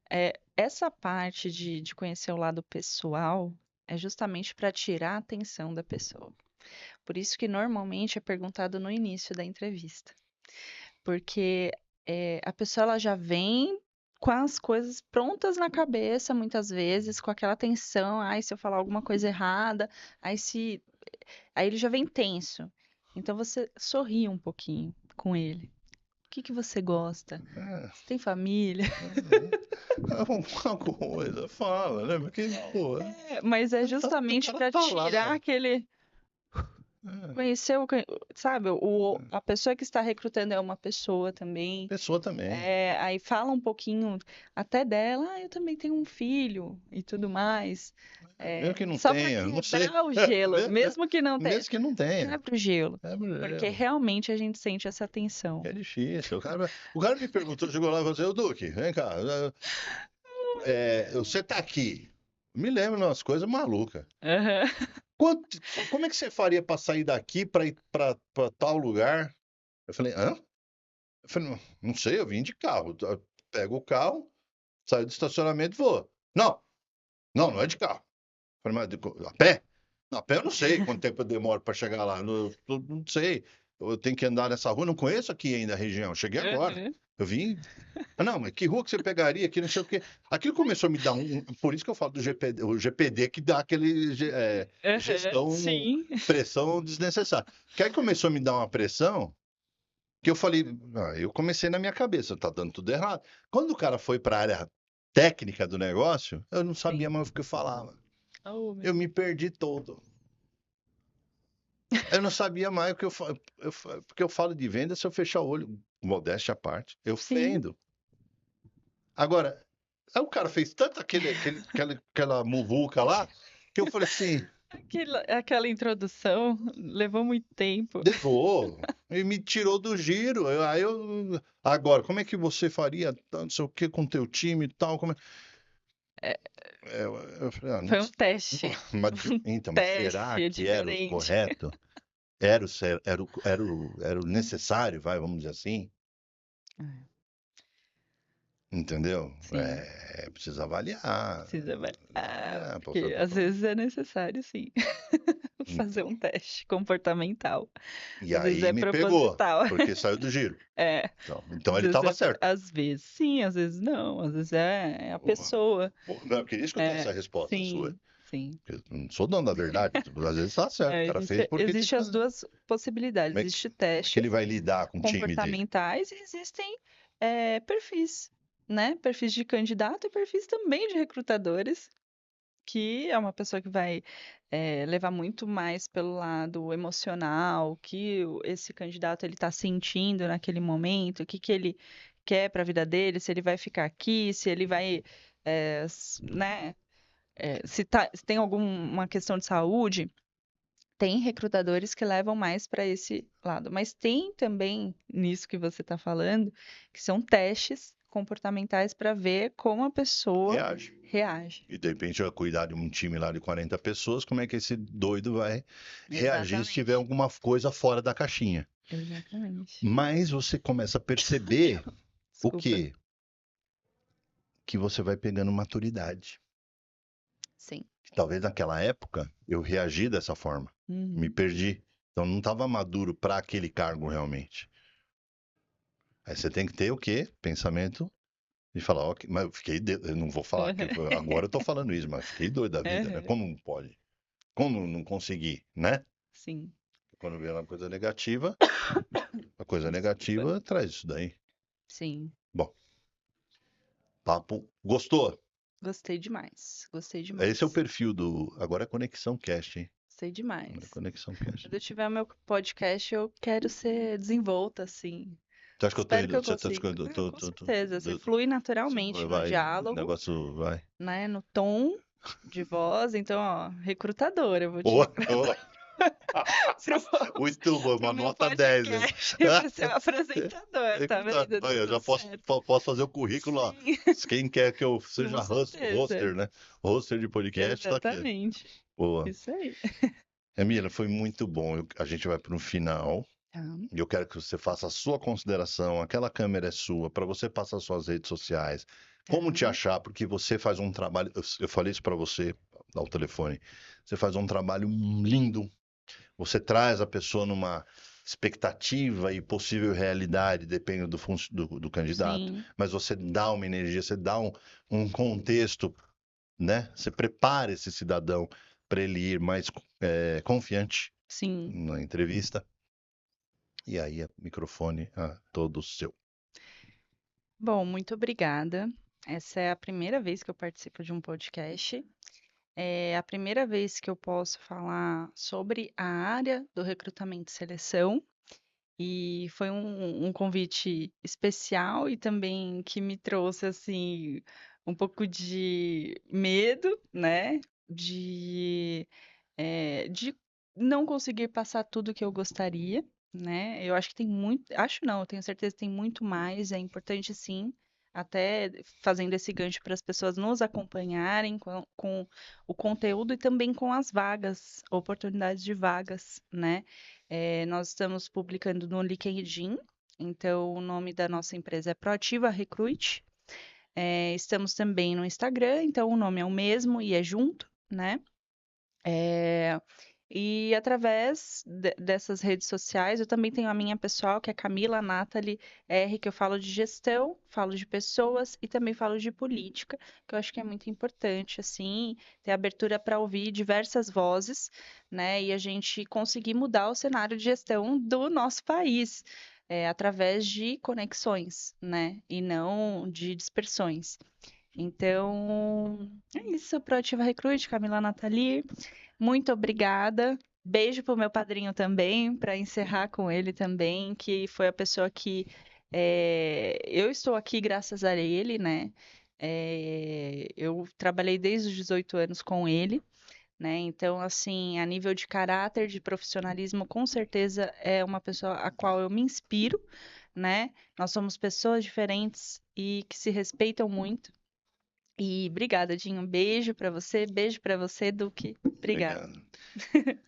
É, essa parte de conhecer o lado pessoal é justamente para tirar a atenção da pessoa. Por isso que normalmente é perguntado no início da entrevista. Porque a pessoa ela já vem com as coisas prontas na cabeça, muitas vezes, com aquela tensão, ai, se eu falar alguma coisa errada, ai, se. Aí ele já vem tenso. Então você sorri um pouquinho com ele. O que que você gosta? é, Você tem família? alguma coisa, fala, né? Porque, pô, Mas é o justamente cara para tá lá. tirar aquele. É, Conhecer o. Sabe, a pessoa que está recrutando é uma pessoa também. pessoa também. Aí fala um pouquinho até dela, eu também tenho um filho e tudo mais. Mesmo que não Só para tenha, não sei. quebrar o gelo, mesmo que não tenha, Mesmo que não tenha. quebra o gelo, É, porque é, realmente a gente sente essa tensão. é difícil. O cara me perguntou, chegou lá e falou assim, ô Duque, vem cá, você tá aqui. Me lembro de umas coisas malucas. Aham. Quanto- como é que você faria para sair daqui para ir para tal lugar? Eu falei, hã? Eu falei, não sei, eu vim de carro. Eu pego o carro, saio do estacionamento e vou. Não, não é de carro. Eu falei, mas a pé? Não, a pé eu não sei quanto tempo eu demoro para chegar lá. Não sei. Eu tenho que andar nessa rua, não conheço aqui ainda a região. Cheguei agora. Aham. Eu vim. Ah, não, mas que rua que você pegaria? Que não sei o quê. Aquilo começou a me dar Por isso que eu falo do GPD, o GPD que dá aquele Aham. gestão, Sim. pressão desnecessária. Que aí começou a me dar uma pressão que eu falei, eu comecei na minha cabeça, tá dando tudo errado. Quando o cara foi para a área técnica do negócio, eu não sabia Sim. mais o que eu falava. Oh, Eu meu. me perdi todo. Eu não sabia mais o que porque eu falo de venda se eu fechar o olho, modéstia à parte, eu Sim. vendo. Agora, aí o cara fez tanto aquela muvuca lá, que eu falei assim, Aquela introdução levou muito tempo. levou, e me tirou do giro. Agora, como é que você faria, não sei o que, com teu time e tal? É, Eu falei, não foi um sei. teste. Então, mas será Teste que era o diferente. correto? Era o necessário, vamos dizer assim? É, Entendeu? sim, Precisa avaliar. precisa avaliar, Pô, porque às vezes é necessário, sim, fazer então, um teste comportamental. e Às vezes aí é me pegou, proposital. porque saiu do giro. É, Então às ele vezes estava certo. às vezes sim, às vezes não, às vezes é a Pô, pessoa. não, eu queria escutar É, essa resposta sua. sim, sim. Eu não sou dono da verdade. Às vezes está certo, o cara fez porque tinha que Existe as fazer. duas possibilidades. Existe Como é que ele testes vai lidar com o time dele? comportamentais e existem perfis, né? Perfis de candidato e perfis também de recrutadores que é uma pessoa que vai levar muito mais pelo lado emocional, o que esse candidato ele está sentindo naquele momento, o que que ele quer para a vida dele, se ele vai ficar aqui, se ele vai, né, se tem alguma questão de saúde. Tem recrutadores que levam mais para esse lado, mas tem também nisso que você está falando, que são testes comportamentais para ver como a pessoa Reage. reage. E de repente vai cuidar de um time lá de 40 pessoas, como é que esse doido vai reagir se tiver Exatamente. alguma coisa fora da caixinha? Exatamente. Mas você começa a perceber o Desculpa. quê? Que você vai pegando maturidade. Sim. Talvez naquela época eu reagi dessa forma, me Uhum. perdi. Então não estava maduro para aquele cargo realmente. Aí você tem que ter o quê? Pensamento de falar, ok, mas eu não vou falar que agora eu tô falando isso, mas fiquei doido da vida, né? Aham. Como não pode? Como não conseguir, né? Sim. Quando vê uma coisa negativa, a coisa Desculpa. negativa traz isso daí. Sim. Bom, papo gostou? Gostei demais. Gostei Esse é o demais. perfil do. Agora é Conexão Cast, hein? Gostei Agora é demais. Conexão Cast. Quando eu tiver meu podcast, eu quero ser desenvolta, assim. Você acha que eu tô Espero que indo? eu Você tá consiga. achando Com certeza. Você flui naturalmente no vai, o diálogo, negócio vai. né? No tom de voz. Então, ó, recrutadora, eu vou te Ô, ô, muito bom, pro uma meu nota 10, hein? podcast para ser um apresentador, tá vendo? Olha, Deu eu já tudo certo. posso fazer o currículo, ó. Sim, Quem quer que eu com seja certeza. hoster, né? Hoster de podcast, tá aqui. Exatamente. Boa. Isso aí. Emília, foi muito bom. A gente vai para o final. Tá. E eu quero que você faça a sua consideração. Aquela câmera é sua, para você passar suas redes sociais. Tá. Como te achar? Porque você faz um trabalho. Eu falei isso para você ao telefone. Você faz um trabalho lindo. Você traz a pessoa numa expectativa e possível realidade, depende do candidato. Sim, Mas você dá uma energia, você dá um contexto, né? Você prepara esse cidadão para ele ir mais confiante sim. na entrevista. E aí, microfone todo seu. Bom, muito obrigada. Essa é a primeira vez que eu participo de um podcast. É a primeira vez que eu posso falar sobre a área do recrutamento e seleção. E foi um convite especial e também que me trouxe, assim, um pouco de medo, né? De não conseguir passar tudo que eu gostaria, né? Eu acho que tem muito, acho não, eu tenho certeza que tem muito mais, é importante sim, até fazendo esse gancho para as pessoas nos acompanharem com o conteúdo e também com as vagas, oportunidades de vagas, né? Nós estamos publicando no LinkedIn, então o nome da nossa empresa é Proativa Recruit. Estamos também no Instagram, então o nome é o mesmo e é junto, né? É, e através dessas redes sociais, eu também tenho a minha pessoal, que é Camila Nathalie R, que eu falo de gestão, falo de pessoas e também falo de política, que eu acho que é muito importante, assim, ter abertura para ouvir diversas vozes, né, e a gente conseguir mudar o cenário de gestão do nosso país, através de conexões, né, e não de dispersões. Então, é isso, Proativa Recruit, Camila Nathalie. Muito obrigada. Beijo pro meu padrinho também, para encerrar com ele também, que foi a pessoa que eu estou aqui graças a ele, né? Eu trabalhei desde os 18 anos com ele, né? Então, assim, a nível de caráter, de profissionalismo, com certeza é uma pessoa a qual eu me inspiro, né? Nós somos pessoas diferentes e que se respeitam muito. E obrigada, Dinho. Beijo para você, Duque. Obrigada. Obrigado.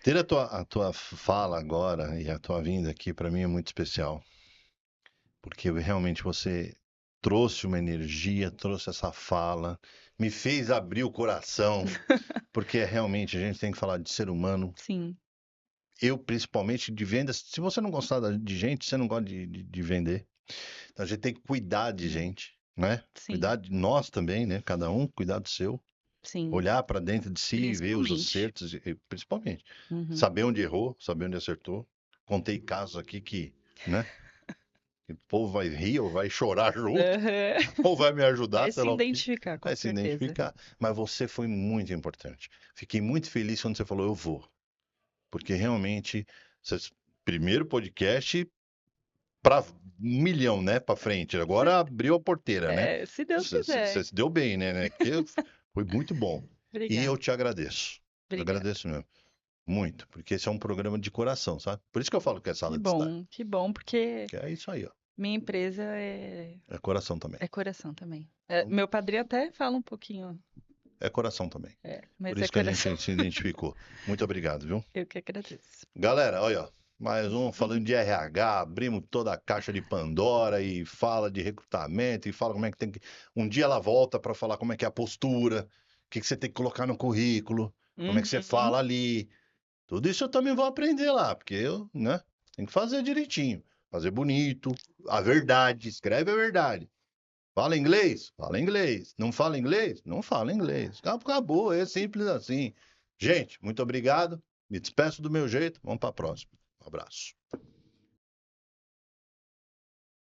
Ter a tua fala agora e a tua vinda aqui, para mim, é muito especial. Porque realmente você trouxe uma energia, trouxe essa fala, me fez abrir o coração. Porque realmente a gente tem que falar de ser humano. Sim, Eu, principalmente, de vendas. Se você não gostar de gente, você não gosta de vender. Então a gente tem que cuidar de gente, né? sim, Cuidar de nós também, né? Cada um cuidar do seu. sim. Olhar para dentro de si e ver os Principalmente. acertos, principalmente. Uhum. Saber onde errou, saber onde acertou. Contei casos aqui que, né? O povo vai rir ou vai chorar junto, Aham. ou vai me ajudar, Vai sei se lá o quê. identificar, com Vai se certeza. identificar. Mas você foi muito importante. Fiquei muito feliz quando você falou, eu vou. Porque realmente, primeiro podcast para 1 milhão, né, para frente. Agora abriu a porteira, né? Se Deus Você quiser. se deu bem, né? Que foi muito bom. E eu Obrigada. te agradeço. Eu Obrigada. agradeço mesmo. Muito. Porque esse é um programa de coração, sabe? Por isso que eu falo que é sala de estar. Que bom, porque Que é isso aí, ó. minha empresa é, É coração também. é coração também. Então, Meu padrinho até fala um pouquinho, é coração também. mas Por é isso que a coração. gente se identificou. Muito obrigado, viu? Eu que agradeço. Galera, olha, ó, mais um falando de RH, abrimos toda a caixa de Pandora e fala de recrutamento e fala como é que tem que. Um dia ela volta para falar como é que é a postura, o que que você tem que colocar no currículo, como é que você Uhum. fala ali. Tudo isso eu também vou aprender lá, porque eu, né, tenho que fazer direitinho, fazer bonito, a verdade, escreve a verdade. Fala inglês? Fala inglês. Não fala inglês? Não fala inglês. Acabou, é simples assim. Gente, muito obrigado. Me despeço do meu jeito. Vamos para a próxima. Um abraço.